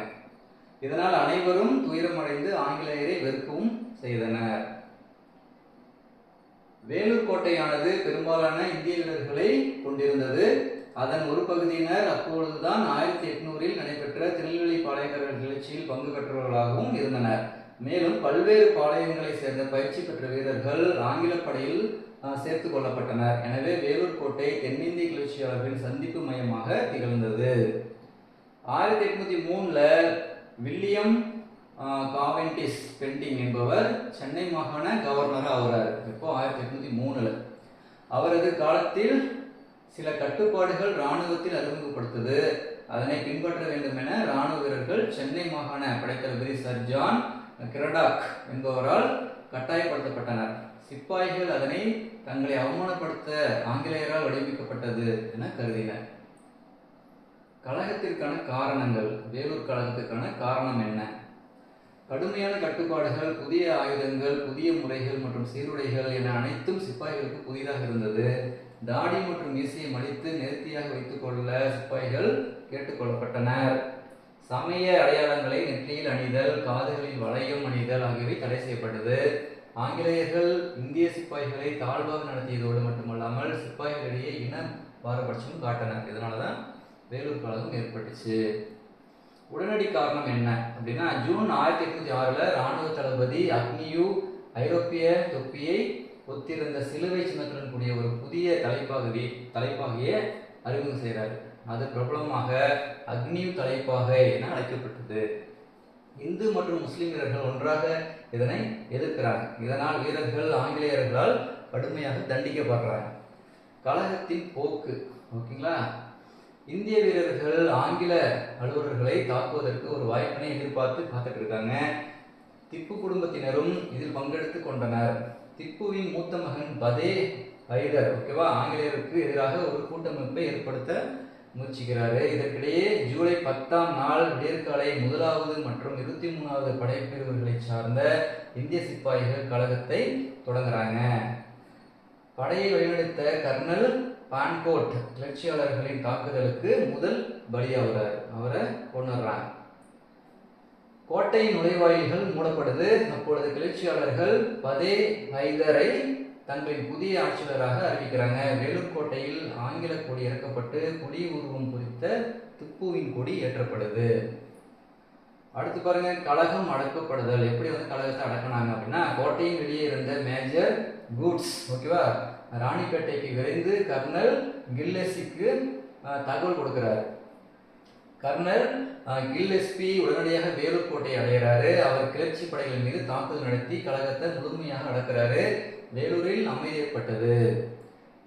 இதனால் அனைவரும் துயரமடைந்து ஆங்கிலேயரை வெறுக்கவும் செய்தனர். வேலூர் கோட்டையானது பெரும்பாலான இந்திய வீரர்களை கொண்டிருந்தது. அதன் ஒரு பகுதியினர் அப்பொழுதுதான் 1800 நடைபெற்ற திருநெல்வேலி பாளையக்காரர்கள் கிளர்ச்சியில் பங்கு பெற்றவர்களாகவும் இருந்தனர். மேலும் பல்வேறு பாளையங்களை சேர்ந்த பயிற்சி பெற்ற வீரர்கள் ஆங்கில படையில் சேர்த்து கொள்ளப்பட்டனர். எனவே வேலூர் கோட்டை தென்னிந்திய கிளர்ச்சியாளர்களின் சந்திப்பு மையமாக திகழ்ந்தது. 1803 வில்லியம் காவென்டிஷ் பெண்டிங் என்பவர் சென்னை மாகாண கவர்னராக ஆகிறார். இப்போ 1803 அவரது காலத்தில் சில கட்டுப்பாடுகள் இராணுவத்தில் அறிமுகப்படுத்தது. அதனை பின்பற்ற வேண்டும் என இராணுவ வீரர்கள் சென்னை மாகாண படைத்தளபதி சர் ஜான் கிரடாக் என்பவரால் கட்டாயப்படுத்தப்பட்டனர். சிப்பாய்கள் அதனை தங்களை அவமானப்படுத்த ஆங்கிலேயரால் வடிவமைக்கப்பட்டது என கருதினர். கழகத்திற்கான காரணங்கள். வேலூர் கழகத்திற்கான காரணம் என்ன? கடுமையான கட்டுப்பாடுகள், புதிய ஆயுதங்கள், புதிய முறைகள் மற்றும் சீருடைகள் என அனைத்தும் சிப்பாய்களுக்கு புதிதாக இருந்தது. தாடி மற்றும் மீசையை மடித்து நேர்த்தியாக வைத்துக் கொள்ள சிப்பாய்கள் கேட்டுக்கொள்ளப்பட்டனர். சமய அடையாளங்களை நெற்றியில் அணிதல், காதுகளில் வளையம் அணிதல் ஆகியவை தடை செய்யப்பட்டது. ஆங்கிலேயர்கள் இந்திய சிப்பாய்களை தாழ்வாக நடத்தியதோடு மட்டுமல்லாமல் சிப்பாய்களிடையே இன பாரபட்சமும் காட்டினர். இதனாலதான் வேலூர் கழகம் ஏற்பட்டுச்சு. உடனடி காரணம் என்ன அப்படின்னா, ஜூன் 1806 இராணுவ தளபதி அக்னியூ ஐரோப்பிய தொப்பியை ஒத்திருந்த சிலுவை சின்னத்துடன் கூடிய ஒரு புதிய தலைப்பாகையை அறிமுகம் செய்கிறார். அது பிரபலமாக அக்னியூ தலைப்பாகை என அழைக்கப்பட்டது. இந்து மற்றும் முஸ்லிம் வீரர்கள் ஒன்றாக இதனை எதிர்க்கிறாங்க. இதனால் வீரர்கள் ஆங்கிலேயர்களால் கடுமையாக தண்டிக்கப்படுறாங்க. கழகத்தின் போக்கு. ஓகேங்களா, இந்திய வீரர்கள் ஆங்கில அலுவலர்களை தாக்குவதற்கு ஒரு வாய்ப்பினை எதிர்பார்த்து காத்துட்டு இருக்காங்க. திப்பு குடும்பத்தினரும் இதில் பங்கெடுத்து கொண்டனர். திப்புவின் மூத்த மகன் பதே ஹைதர் ஆங்கிலேயருக்கு எதிராக ஒரு கூட்டமைப்பை ஏற்படுத்த முயற்சிக்கிறாரு. இதற்கிடையே ஜூலை 10 விடியற்காலை 1வது மற்றும் 23வது படைப்பிரிவுகளை சார்ந்த இந்திய சிப்பாய்கள் கழகத்தை தொடங்குறாங்க. படையை வழிநடத்த கர்னல் பான்கோட் கிளர்ச்சியாளர்களின் தாக்குதலுக்கு முதல் பலியாகிறார். அவரை கொன்னுறாங்க. கோட்டையின் நுழைவாயில்கள் மூடப்படுது. அப்பொழுது கிளர்ச்சியாளர்கள் பதே ஹைதரை தங்களின் புதிய ஆட்சியாளராக அறிவிக்கிறாங்க. வேலூர் கோட்டையில் ஆங்கில கொடி இறக்கப்பட்டு கொடி உருவம் குறித்த திப்புவின் கொடி ஏற்றப்படுது. அடுத்து பாருங்க, கழகம் அடக்கப்படுதல். எப்படி கழகத்தை அடக்கினாங்க அப்படின்னா, கோட்டையின் வெளியே இருந்த மேஜர் கூட்ஸ் ராணிப்பேட்டைக்கு விரைந்து கர்னல் கில்லெஸ்பிக்கு தகவல் கொடுக்கிறார். கர்னல் கில்லெஸ்பி உடனடியாக வேலூர் கோட்டையை அடைகிறாரு. அவர் கிளர்ச்சி படைகள் மீது தாக்குதல் நடத்தி கழகத்தை முழுமையாக அடக்கிறாரு. வேலூரில் அமைதி ஏற்பட்டது.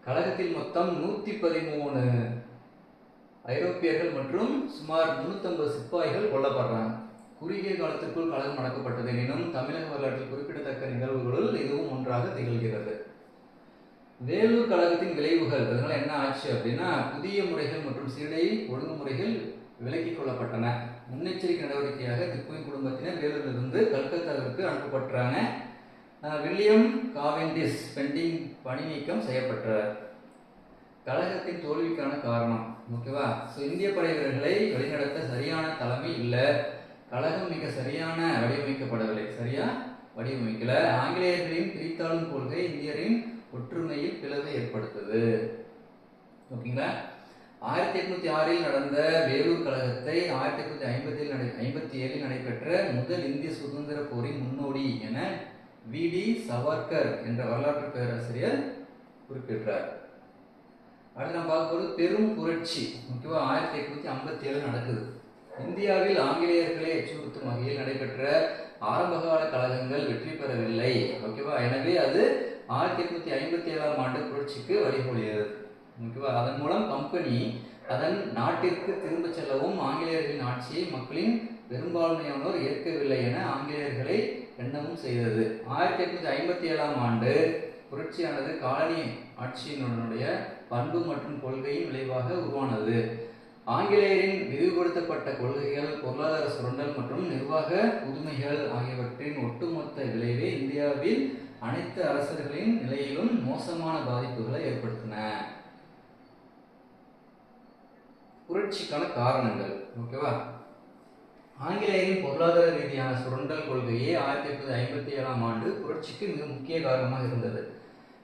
கழகத்தில் மொத்தம் 113 ஐரோப்பியர்கள் மற்றும் சுமார் 350 சிப்பாய்கள் கொல்லப்படுறாங்க. குறுகிய காலத்திற்குள் கழகம் அடக்கப்பட்டது. எனினும் தமிழக வரலாற்றில் குறிப்பிடத்தக்க நிகழ்வுகளுள் இதுவும் ஒன்றாக திகழ்கிறது. வேலூர் கழகத்தின் விளைவுகள். அதனால என்ன ஆச்சு அப்படின்னா, புதிய முறைகள் மற்றும் சீடை ஒழுங்குமுறைகள் விலக்கிக் கொள்ளப்பட்டன. முன்னெச்சரிக்கை நடவடிக்கையாக திப்புவின் குடும்பத்தினர் வேலூரிலிருந்து கல்கத்தாவிற்கு அனுப்பப்பட்டாங்க. வில்லியம் காவென்டிஷ் பெண்டிங் பணி நீக்கம் செய்யப்பட்டார். கழகத்தின் தோல்விக்கான காரணம். இந்திய படை வீரர்களை வழிநடத்த சரியான தலைமை இல்லை. கழகம் மிக சரியான வடிவமைக்கப்படவில்லை. சரியா வடிவமைக்கல. ஆங்கிலேயர்களின் பிரித்தாளும் கொள்கை இந்தியரின் ஒற்றுமையில் பிளவை ஏற்படுத்தது. ஓகேங்களா. 1806 நடந்த வேலூர் கழகத்தை 1857 நடைபெற்ற முதல் இந்திய சுதந்திர போரின் முன்னோடி என வி.டி. சவர்கர் என்ற வரலாற்று பேராசிரியர் குறிப்பிட்டார். அடுத்து நம்ம பார்க்கும்போது பெரும் புரட்சி. 1857 நடக்குது. இந்தியாவில் ஆங்கிலேயர்களை அச்சுறுத்தும் வகையில் நடைபெற்ற ஆரம்பகால கழகங்கள் வெற்றி பெறவில்லை. எனவே அது 1857 புரட்சிக்கு வழிமொழியது. அதன் மூலம் கம்பெனி அதன் நாட்டிற்கு திரும்ப செல்லவும் ஆங்கிலேயர்களின் ஆட்சியை மக்களின் பெரும்பான்மையானோர் ஏற்கவில்லை என ஆங்கிலேயர்களை எண்ணவும் செய்தது. 1857 புரட்சியானது காலனி ஆட்சியினுடைய பண்பு மற்றும் கொள்கையின் விளைவாக உருவானது. ஆங்கிலேயரின் விரிவுபடுத்தப்பட்ட கொள்கைகள், பொருளாதார சுரண்டல் மற்றும் நிர்வாக புதுமைகள் ஆகியவற்றின் ஒட்டுமொத்த விளைவே இந்தியாவில் அனைத்து அரசர்களின் நிலையிலும் மோசமான பாதிப்புகளை ஏற்படுத்தின. புரட்சிக்கான காரணங்கள். ஓகேவா? ஆங்கிலேயரின் பொருளாதார ரீதியான சுரண்டல் கொள்கையே 1857ஆம் ஆண்டு புரட்சிக்கு மிக முக்கிய காரணமாக இருந்தது.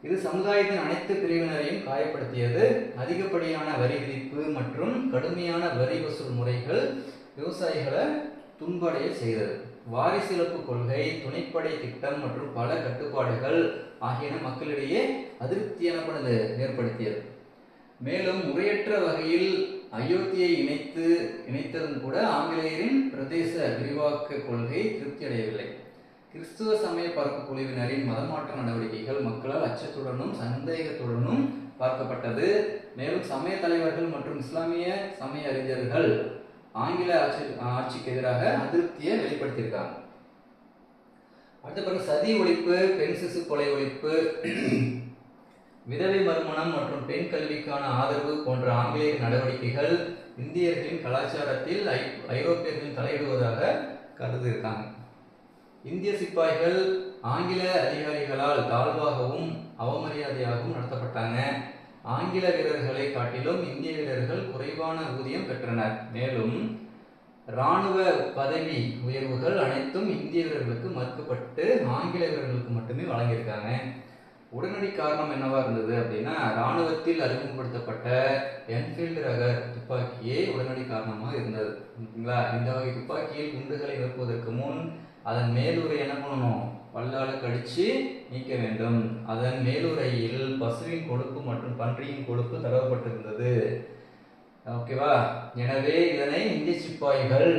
இது சமுதாயத்தின் அனைத்து பிரிவினரையும் காயப்படுத்தியது. அதிகப்படியான வரி விதிப்பு மற்றும் கடுமையான வரி வசூல் முறைகள் விவசாயிகளை துன்படைய செய்தது. வாரிசிலப்பு கொள்கை, துணைப்படை திட்டம் மற்றும் பல கட்டுப்பாடுகள் ஆகியன மக்களிடையே அதிருப்தி எனப்படுவது ஏற்படுத்தியது. மேலும் முறையற்ற வகையில் அயோத்தியை இணைத்ததும் கூட ஆங்கிலேயரின் பிரதேச விரிவாக்க கொள்கை திருப்தி அடையவில்லை. கிறிஸ்துவ சமய பரப்பு குழுவினரின் மதமாற்ற நடவடிக்கைகள் மக்களால் அச்சத்துடனும் சந்தேகத்துடனும் பார்க்கப்பட்டது. மேலும் சமய தலைவர்கள் மற்றும் இஸ்லாமிய சமய அறிஞர்கள் ஆங்கில ஆட்சிக்கு எதிராக அதிருப்தியை வெளிப்படுத்தியிருக்காங்க. அடுத்த பிறகு சதி ஒழிப்பு, பெண் சிசு கொலை ஒழிப்பு, விதவை மறுமணம் மற்றும் பெண் கல்விக்கான ஆதரவு போன்ற ஆங்கிலேய நடவடிக்கைகள் இந்தியர்களின் கலாச்சாரத்தில் ஐரோப்பியர்கள் தலையிடுவதாக கருதியிருக்காங்க. இந்திய சிப்பாய்கள் ஆங்கில அதிகாரிகளால் தாழ்வாகவும் அவமரியாதையாகவும் நடத்தப்பட்டாங்க. ஆங்கில வீரர்களை காட்டிலும் இந்திய வீரர்கள் குறைவான ஊதியம் பெற்றனர். மேலும் இராணுவ பதவி உயர்வுகள் அனைத்தும் இந்திய வீரர்களுக்கு மறுக்கப்பட்டு ஆங்கில வீரர்களுக்கு மட்டுமே வழங்கியிருக்காங்க. உடனடி காரணம் என்னவா இருந்தது அப்படின்னா, இராணுவத்தில் அறிமுகப்படுத்தப்பட்ட என்ஃபீல்டு ரக துப்பாக்கியே உடனடி காரணமாக இருந்தது. ஓகேங்களா? இந்த வகை துப்பாக்கியில் குண்டுகளை நிரப்புவதற்கு முன் அதன் மேலுரை என்ன பண்ணணும்? பல்லால கடிச்சு நீக்க வேண்டும். அதன் மேலுரையில் பசுவின் கொழுப்பு மற்றும் பன்றியின் கொழுப்பு தடவப்பட்டிருந்தது. ஓகேவா? எனவே இதனை இந்திய சிப்பாய்கள்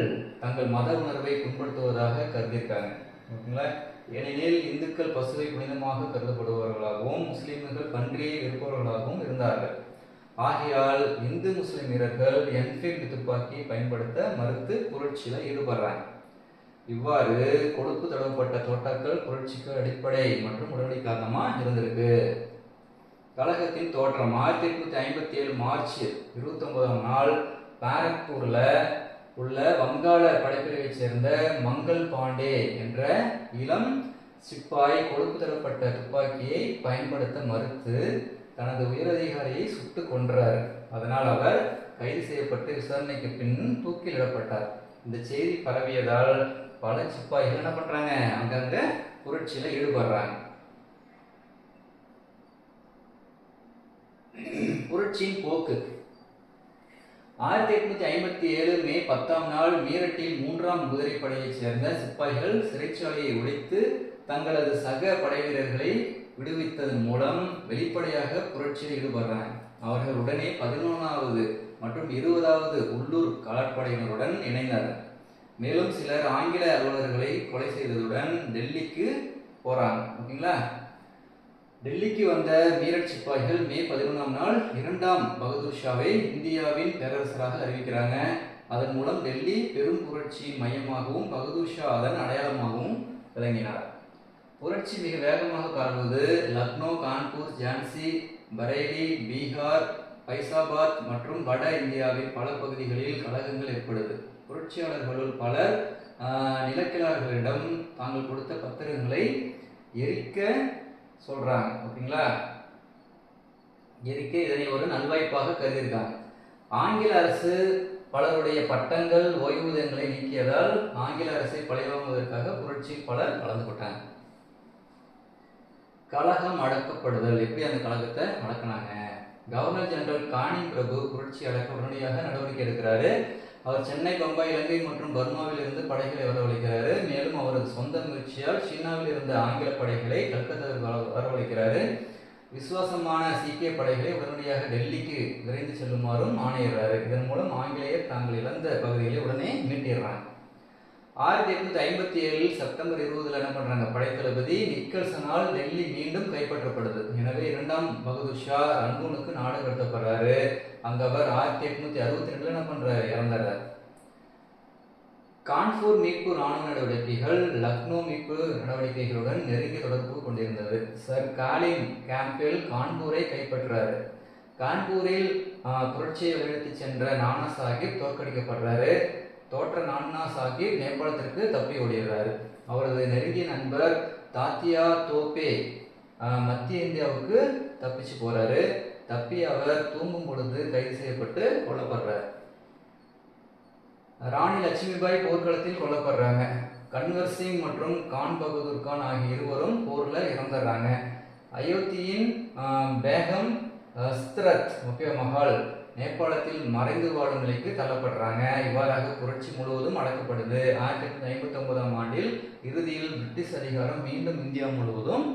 தங்கள் மத உணர்வை புண்படுத்துவதாக கருதியிருக்காங்க. ஓகேங்களா? ஏனெனில் இந்துக்கள் பசுவை புனிதமாக கருதப்படுபவர்களாகவும் முஸ்லிம்கள் பன்றியை விற்பவர்களாகவும் இருந்தார்கள். ஆகையால் இந்து முஸ்லிம் வீரர்கள் என்ஃபீல்டு துப்பாக்கியை பயன்படுத்த மறுத்து புரட்சியில் ஈடுபடுறாங்க. இவ்வாறு கொழுப்பு தடவப்பட்ட தோட்டாக்கள் புரட்சிக்கு அடிப்படை மற்றும் உடனடி காரணமாக இருந்திருக்கு. கழகத்தின் தோற்றம் 1857 மார்ச் 29ஆம் நாள் பாரக்பூர்ல உள்ள வங்காள படைப்பிரிவைச் சேர்ந்த மங்கள் பாண்டே என்ற இளம் சிப்பாய் கொழுப்பு தடவப்பட்ட துப்பாக்கியை பயன்படுத்த மறுத்து தனது உயரதிகாரியை சுட்டு கொன்றார். அதனால் அவர் கைது செய்யப்பட்டு விசாரணைக்கு பின் தூக்கிலிடப்பட்டார். இந்த செய்தி பரவியதால் பல சிப்பாய்கள் என்ன பண்றாங்க? அங்கங்க புரட்சியில ஈடுபடுறாங்க. புரட்சியின் போக்கு. 1857 மே 10ஆம் நாள் மீரட்டில் 3ஆம் குதிரைப்படையைச் சேர்ந்த சிப்பாய்கள் சிறைச்சாலையை உடைத்து தங்களது சக படைவீரர்களை விடுவித்ததன் மூலம் வெளிப்படையாக புரட்சியில் ஈடுபடுறாங்க. அவர்கள் உடனே 11வது மற்றும் 20வது உள்ளூர் காலாட்படையினருடன் இணைந்தனர். மேலும் சிலர் ஆங்கில அலுவலர்களை கொலை செய்ததுடன் டெல்லிக்கு போறாங்க. ஓகேங்களா? டெல்லிக்கு வந்த மீரட் சிப்பாய்கள் மே 11ஆம் நாள் 2ஆம் பகதூர் ஷாவை இந்தியாவின் பேரரசராக அறிவிக்கிறாங்க. அதன் மூலம் டெல்லி பெரும் புரட்சியின் மையமாகவும் பகதூர் ஷா அதன் அடையாளமாகவும் விளங்கினார். புரட்சி மிக வேகமாக பரவுவது லக்னோ, கான்பூர், ஜான்சி, பரேலி, பீகார், பைசாபாத் மற்றும் வட இந்தியாவின் பல பகுதிகளில் கலகங்கள் ஏற்படுது. புரட்சியாளர்களுள் பலர் நிலக்கிழார்களிடம் தாங்கள் கொடுத்த பத்திரங்களை எரிக்க சொல்றாங்க. ஓகேங்களா? எரிக்க இதனை ஒரு நல்வாய்ப்பாக கருதியிருக்காங்க. ஆங்கில அரசு பலருடைய பட்டங்கள் ஓய்வூதியங்களை நீக்கியதால் ஆங்கில அரசை பழிவாங்குவதற்காக புரட்சியில் பலர் கலந்து கொண்டாங்க. கழகம் அடக்கப்படுதல். எப்படி அந்த கழகத்தை அடக்கினாங்க? கவர்னர் ஜெனரல் கானிங் பிரபு புரட்சி அடக்க உடனடியாக நடவடிக்கை எடுக்கிறாரு. அவர் சென்னை, பம்பாய், இலங்கை மற்றும் பர்மாவில் இருந்து படைகளை வரவழைக்கிறாரு. மேலும் அவரது சொந்த முயற்சியால் சீனாவில் இருந்த ஆங்கில படைகளை கல்கத்தாவில் வரவழைக்கிறாரு. விசுவாசமான சீக்கிய படைகளை உடனடியாக டெல்லிக்கு விரைந்து செல்லுமாறும் ஆணையிடுறாரு. இதன் மூலம் ஆங்கிலேயர் தாங்கள் இழந்த பகுதிகளை உடனே மீட்டிடுறாங்க. 1857 செப்டம்பர் 20 என்ன பண்றாங்க? படைத்தளபதி நிக்கல்சனால் டெல்லி மீண்டும் கைப்பற்றப்படுது. எனவே 2ஆம் பகதூர் ஷா ரங்கூனுக்கு நாடு கடத்தப்படுறாரு. அங்க அவர் 1862 என்ன பண்றாரு? இறந்துறாரு. கான்பூர் மீட்பு ராணுவ நடவடிக்கைகள் லக்னோ மீட்பு நடவடிக்கைகளுடன் நெருங்கிய தொடர்பு கொண்டிருந்தது. சர் காலின் கேம்பெல் கான்பூரை கைப்பற்றாரு. கான்பூரில் புரட்சியை வழிநடத்தி சென்ற நானா சாஹிப் தோற்கடிக்கப்படுறாரு. தோற்ற நானா சாஹிப் நேபாளத்திற்கு தப்பி ஓடுகிறாரு. அவரது நெருங்கிய நண்பர் தாத்தியா தோப்பே மத்திய இந்தியாவுக்கு தப்பிச்சு போறாரு. தப்பி அவர் தூங்கும் பொழுது கைது செய்யப்பட்டு கொல்லப்படுறார். ராணி லட்சுமிபாய் போர்க்களத்தில் கொல்லப்படுறாங்க. கன்வர் சிங் மற்றும் கான் பகதூர் கான் ஆகிய இருவரும் போர்ல இறந்துடுறாங்க. அயோத்தியின் பேகம் ஸ்திரத் மஹால் நேபாளத்தில் மறைந்து வாழும் நிலைக்கு தள்ளப்படுறாங்க. இவ்வாறாக புரட்சி முழுவதும் அடக்கப்படுது. 1859ஆம் ஆண்டில் இறுதியில் பிரிட்டிஷ் அதிகாரம் மீண்டும் இந்தியா முழுவதும்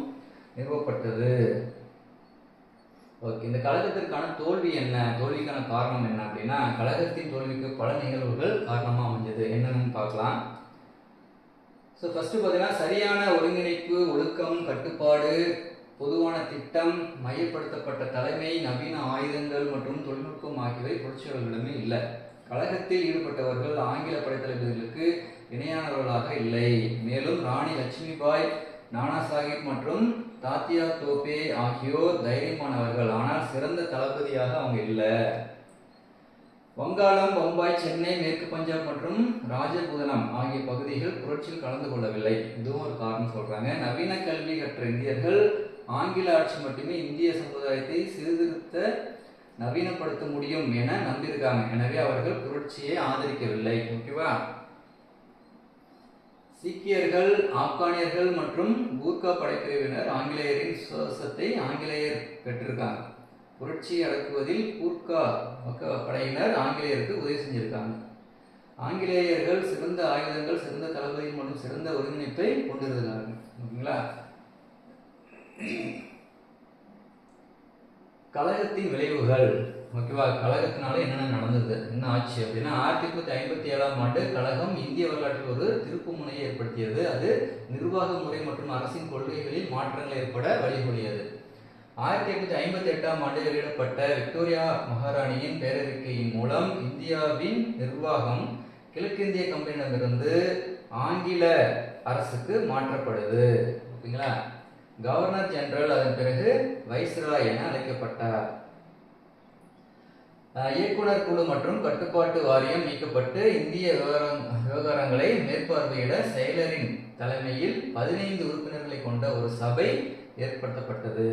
நிறுவப்பட்டது. ஓகே, இந்த கழகத்திற்கான தோல்வி என்ன, தோல்விக்கான காரணம் என்ன அப்படின்னா, கழகத்தின் தோல்விக்கு பல நிகழ்வுகள் காரணமாக அமைஞ்சது. என்னென்னு பார்க்கலாம். ஸோ ஃபர்ஸ்ட் பார்த்தீங்கன்னா, சரியான ஒருங்கிணைப்பு, ஒழுக்கம், கட்டுப்பாடு, பொதுவான திட்டம், மையப்படுத்தப்பட்ட தலைமை, நவீன ஆயுதங்கள் மற்றும் தொழில்நுட்பம் ஆகியவை புரட்சியாளர்களிடமே இல்லை. கழகத்தில் ஈடுபட்டவர்கள் ஆங்கில படைத்தளபதிகளுக்கு இணையானவர்களாக இல்லை. மேலும் ராணி லட்சுமிபாய், நானா சாஹிப் மற்றும் தாத்தியா தோப்பே ஆகியோர் தைரியமானவர்கள், ஆனால் சிறந்த தளபதியாக அவங்க இல்லை. வங்காளம், பம்பாய், சென்னை, மேற்கு பஞ்சாப் மற்றும் ராஜபுதனம் ஆகிய பகுதிகள் புரட்சியில் கலந்து கொள்ளவில்லை. இதுவும் ஒரு காரணம் சொல்றாங்க. நவீன கல்வி கற்ற இந்தியர்கள் ஆங்கில ஆட்சி மட்டுமே இந்திய சமுதாயத்தை சீர்திருத்த நவீனப்படுத்த முடியும் என நம்பியிருக்காங்க. எனவே அவர்கள் புரட்சியை ஆதரிக்கவில்லை. ஓகேவா? சீக்கியர்கள், ஆப்கானியர்கள் மற்றும் கூர்கா படைப்பிரிவினர் ஆங்கிலேயரின் சுவாசத்தை ஆங்கிலேயர் பெற்றிருக்காங்க. புரட்சி அடக்குவதில் கூர்கா படையினர் ஆங்கிலேயருக்கு உதவி செஞ்சிருக்காங்க. ஆங்கிலேயர்கள் சிறந்த ஆயுதங்கள், சிறந்த தளபதி மற்றும் சிறந்த ஒருங்கிணைப்பை கொண்டிருந்தாங்க. ஓகேங்களா? கழகத்தின் விளைவுகள். ஓகேவா? கழகத்தினால என்னென்ன நடந்தது, என்ன ஆச்சு அப்படின்னா, 1857ஆம் ஆண்டு கழகம் இந்திய வரலாற்றில் ஒரு திருப்பு முனையை ஏற்படுத்தியது. அது நிர்வாக முறை மற்றும் அரசின் கொள்கைகளில் மாற்றங்கள் ஏற்பட வழிகோலியது. 1858ஆம் ஆண்டு வெளியிடப்பட்ட விக்டோரியா மகாராணியின் பேரறிக்கையின் மூலம் இந்தியாவின் நிர்வாகம் கிழக்கிந்திய கம்பெனியிடமிருந்து ஆங்கில அரசுக்கு மாற்றப்படுது. ஓகேங்களா? கவர்னர் ஜெனரல் அதன் பிறகு வைஸ்ராய் என அழைக்கப்பட்டார். இயக்குனர் குழு மற்றும் கட்டுப்பாட்டு வாரியம் நீக்கப்பட்டு இந்திய விவகாரங்களை மேற்பார்வையிட செயலரின் தலைமையில் 15 உறுப்பினர்களை கொண்ட ஒரு சபை ஏற்படுத்தப்பட்டது.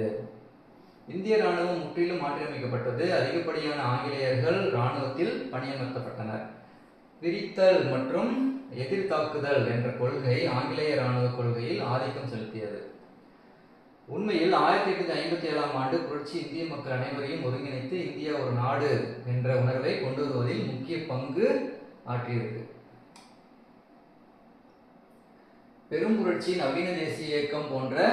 இந்திய ராணுவம் முற்றிலும் மாற்றியமைக்கப்பட்டது. அதிகப்படியான ஆங்கிலேயர்கள் ராணுவத்தில் பணியமர்த்தப்பட்டனர். பிரித்தல் மற்றும் எதிர் தாக்குதல் என்ற கொள்கை ஆங்கிலேய ராணுவ கொள்கையில் ஆதிக்கம் செலுத்தியது. உண்மையில் 1857ஆம் ஆண்டு புரட்சி இந்திய மக்கள் அனைவரையும் ஒருங்கிணைத்து இந்தியா ஒரு நாடு என்ற உணர்வை கொண்டு வருவதில் முக்கிய பங்கு ஆற்றியிருக்கு. பெரும் புரட்சி நவீன தேசிய இயக்கம் தோன்ற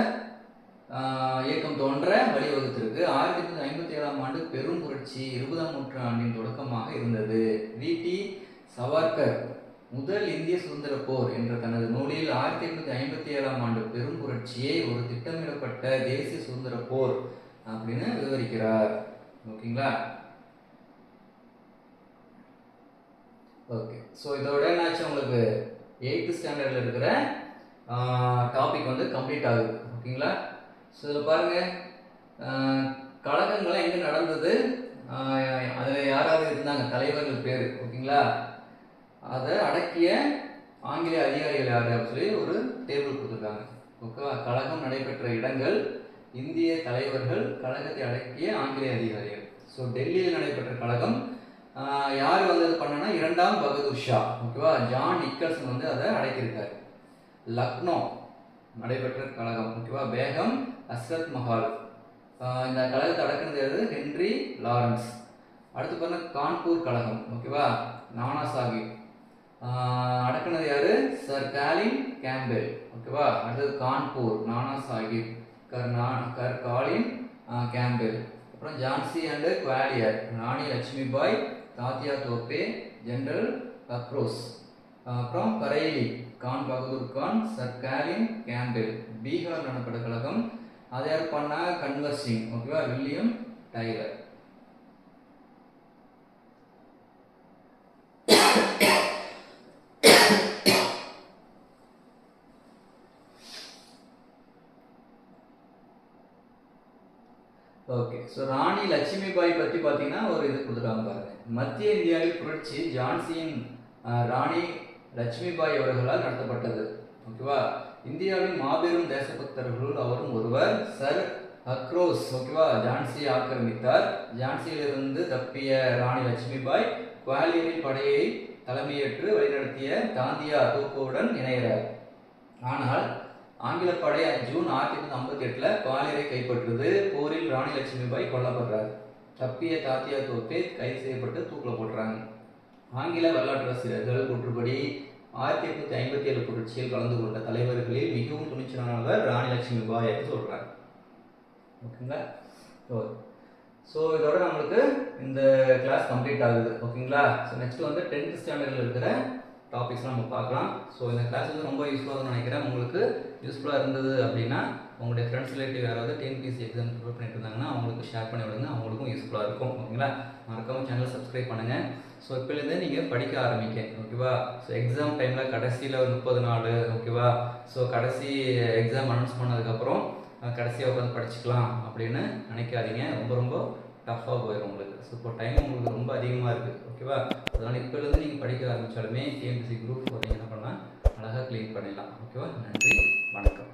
வழிவகுத்திருக்கு. 1857ஆம் ஆண்டு பெரும் புரட்சி 20ஆம் நூற்றாண்டின் தொடக்கமாக இருந்தது. வி.டி. சவார்கர் முதல் இந்திய சுதந்திர போர் என்ற தனது நூலில் 1857ஆம் ஆண்டு பெரும் புரட்சியை ஒரு திட்டமிடப்பட்ட தேசிய சுதந்திர போர் அப்படின்னு விவரிக்கிறார். ஓகேங்களா? ஓகே, ஸோ இதோட என்னாச்சு, உங்களுக்கு 8th ஸ்டாண்டர்டில் இருக்கிற டாபிக் வந்து கம்ப்ளீட் ஆகுது. ஓகேங்களா? ஸோ இதில் பாருங்க, கழகங்கள்லாம் எங்கே நடந்தது, அதில் யாராவது இருந்தாங்க, தலைவர்கள் பேர். ஓகேங்களா? அதை அடக்கிய ஆங்கிலேய அதிகாரிகள் யார் அப்படின்னு சொல்லி ஒரு டேபிள் கொடுத்துருக்காங்க. ஓகேவா? கழகம் நடைபெற்ற இடங்கள், இந்திய தலைவர்கள், கழகத்தை அடக்கிய ஆங்கிலேய அதிகாரிகள். ஸோ டெல்லியில் நடைபெற்ற கழகம் யார் வந்து அது பண்ணனா, 2ஆம் பகதூர் ஷா. ஓகேவா? ஜான் நிக்கல்சன் வந்து அதை அடக்கியிருக்காரு. லக்னோ நடைபெற்ற கழகம். ஓகேவா? பேகம் அஸ்ரத் மஹால். இந்த கழகத்தை அடக்குனது ஹென்றி லாரன்ஸ். அடுத்து பாருங்க, கான்பூர் கழகம். ஓகேவா? நானா சாஹிப். அடக்குனது யாரு? Sir Colin Campbell. ஓகேவா? அடுத்தது கான்பூர், நானா சாஹிப், காலின் கேம்பெல். அப்புறம் ஜான்சி அண்ட் குவாலியர், ராணி லட்சுமிபாய், தாத்தியா தோப்பே, ஜெனரல் கக்ரோஸ். அப்புறம் கரைலி, Khan Bahadur Khan, sir Colin Campbell. Bihar நடப்பட்ட கழகம், அதை யார் பண்ணா? கன்வர் சிங். ஓகேவா? William Taylor. Okay, so Rani Lakshmibai பற்றி பார்த்தீங்கன்னா ஒரு இது கொடுத்துருக்காங்க பாருங்க. மத்திய இந்தியாவில் புரட்சி ஜான்சியின் ராணி லட்சுமிபாய் அவர்களால் நடத்தப்பட்டது. ஓகேவா. இந்தியாவின் மாபெரும் தேசபக்தர்களுள் அவரும் ஒருவர். சர் அக்ரோஸ் ஓகேவா ஜான்சியை ஆக்கிரமித்தார். ஜான்சியிலிருந்து தப்பிய ராணி லட்சுமிபாய் குவாலியரில் படையை தலைமையேற்று வழிநடத்திய தாந்தியா தோப்புடன் இணைகிறார். ஆனால் ஆங்கில படை ஜூன் 1858 குவாலியரை கைப்பற்றுது. போரில் ராணி லட்சுமிபாய் கொல்லப்படுறார். தப்பிய தாத்தியா தோப்பே கைது செய்யப்பட்டு தூக்கில் போட்டுறாங்க. ஆங்கில வரலாற்றாசிரியர்கள் கூற்றுப்படி 1857 புரட்சியில் கலந்து கொண்ட தலைவர்களில் மிகவும் துணிச்சலானவர் ராணி லட்சுமிபாய் என்று சொல்றாங்க. ஓகேங்களா. ஸோ இதோட நம்மளுக்கு இந்த கிளாஸ் கம்ப்ளீட் ஆகுது. ஓகேங்களா. ஸோ நெக்ஸ்ட் வந்து 10th ஸ்டாண்டர்டில் இருக்கிற டாபிக்ஸ்லாம் நம்ம பார்க்கலாம். ஸோ இந்த கிளாஸ் வந்து ரொம்ப யூஸ்ஃபுல்லாக நினைக்கிறேன். உங்களுக்கு யூஸ்ஃபுல்லாக இருந்தது அப்படின்னா உங்களுடைய ஃப்ரெண்ட்ஸ் ரிலேட்டிவ் யாராவது டிஎன்பிஎஸ்சி எக்ஸாம் ப்ரிப்பேர் பண்ணிட்டு இருந்தாங்கன்னா அவங்களுக்கு ஷேர் பண்ணி விடுங்க. அவங்களுக்கும் யூஸ்ஃபுல்லாக இருக்கும். ஓகேங்களா. மறக்காமல் சேனல் சப்ஸ்கிரைப் பண்ணுங்கள். ஸோ இப்போலேருந்தே நீங்கள் படிக்க ஆரம்பிக்க. ஓகேவா. ஸோ எக்ஸாம் டைமில் கடைசியில் ஒரு 30 நாள் ஓகேவா. ஸோ கடைசி எக்ஸாம் அனௌன்ஸ் பண்ணதுக்கப்புறம் கடைசியாக உட்காந்து படிச்சுக்கலாம் அப்படின்னு நினைக்காதீங்க. ரொம்ப ரொம்ப டஃப்பாக போயிடும் உங்களுக்கு. ஸோ இப்போ டைம் உங்களுக்கு ரொம்ப அதிகமாக இருக்குது. ஓகேவா. அதனால் இப்போலேருந்து நீங்கள் படிக்க ஆரம்பித்தாலுமே டிஎன்பிஎஸ்சி குரூப் 4 என்ன பண்ணால் அழகாக க்ளீன் பண்ணிடலாம். ஓகேவா. நன்றி, வணக்கம்.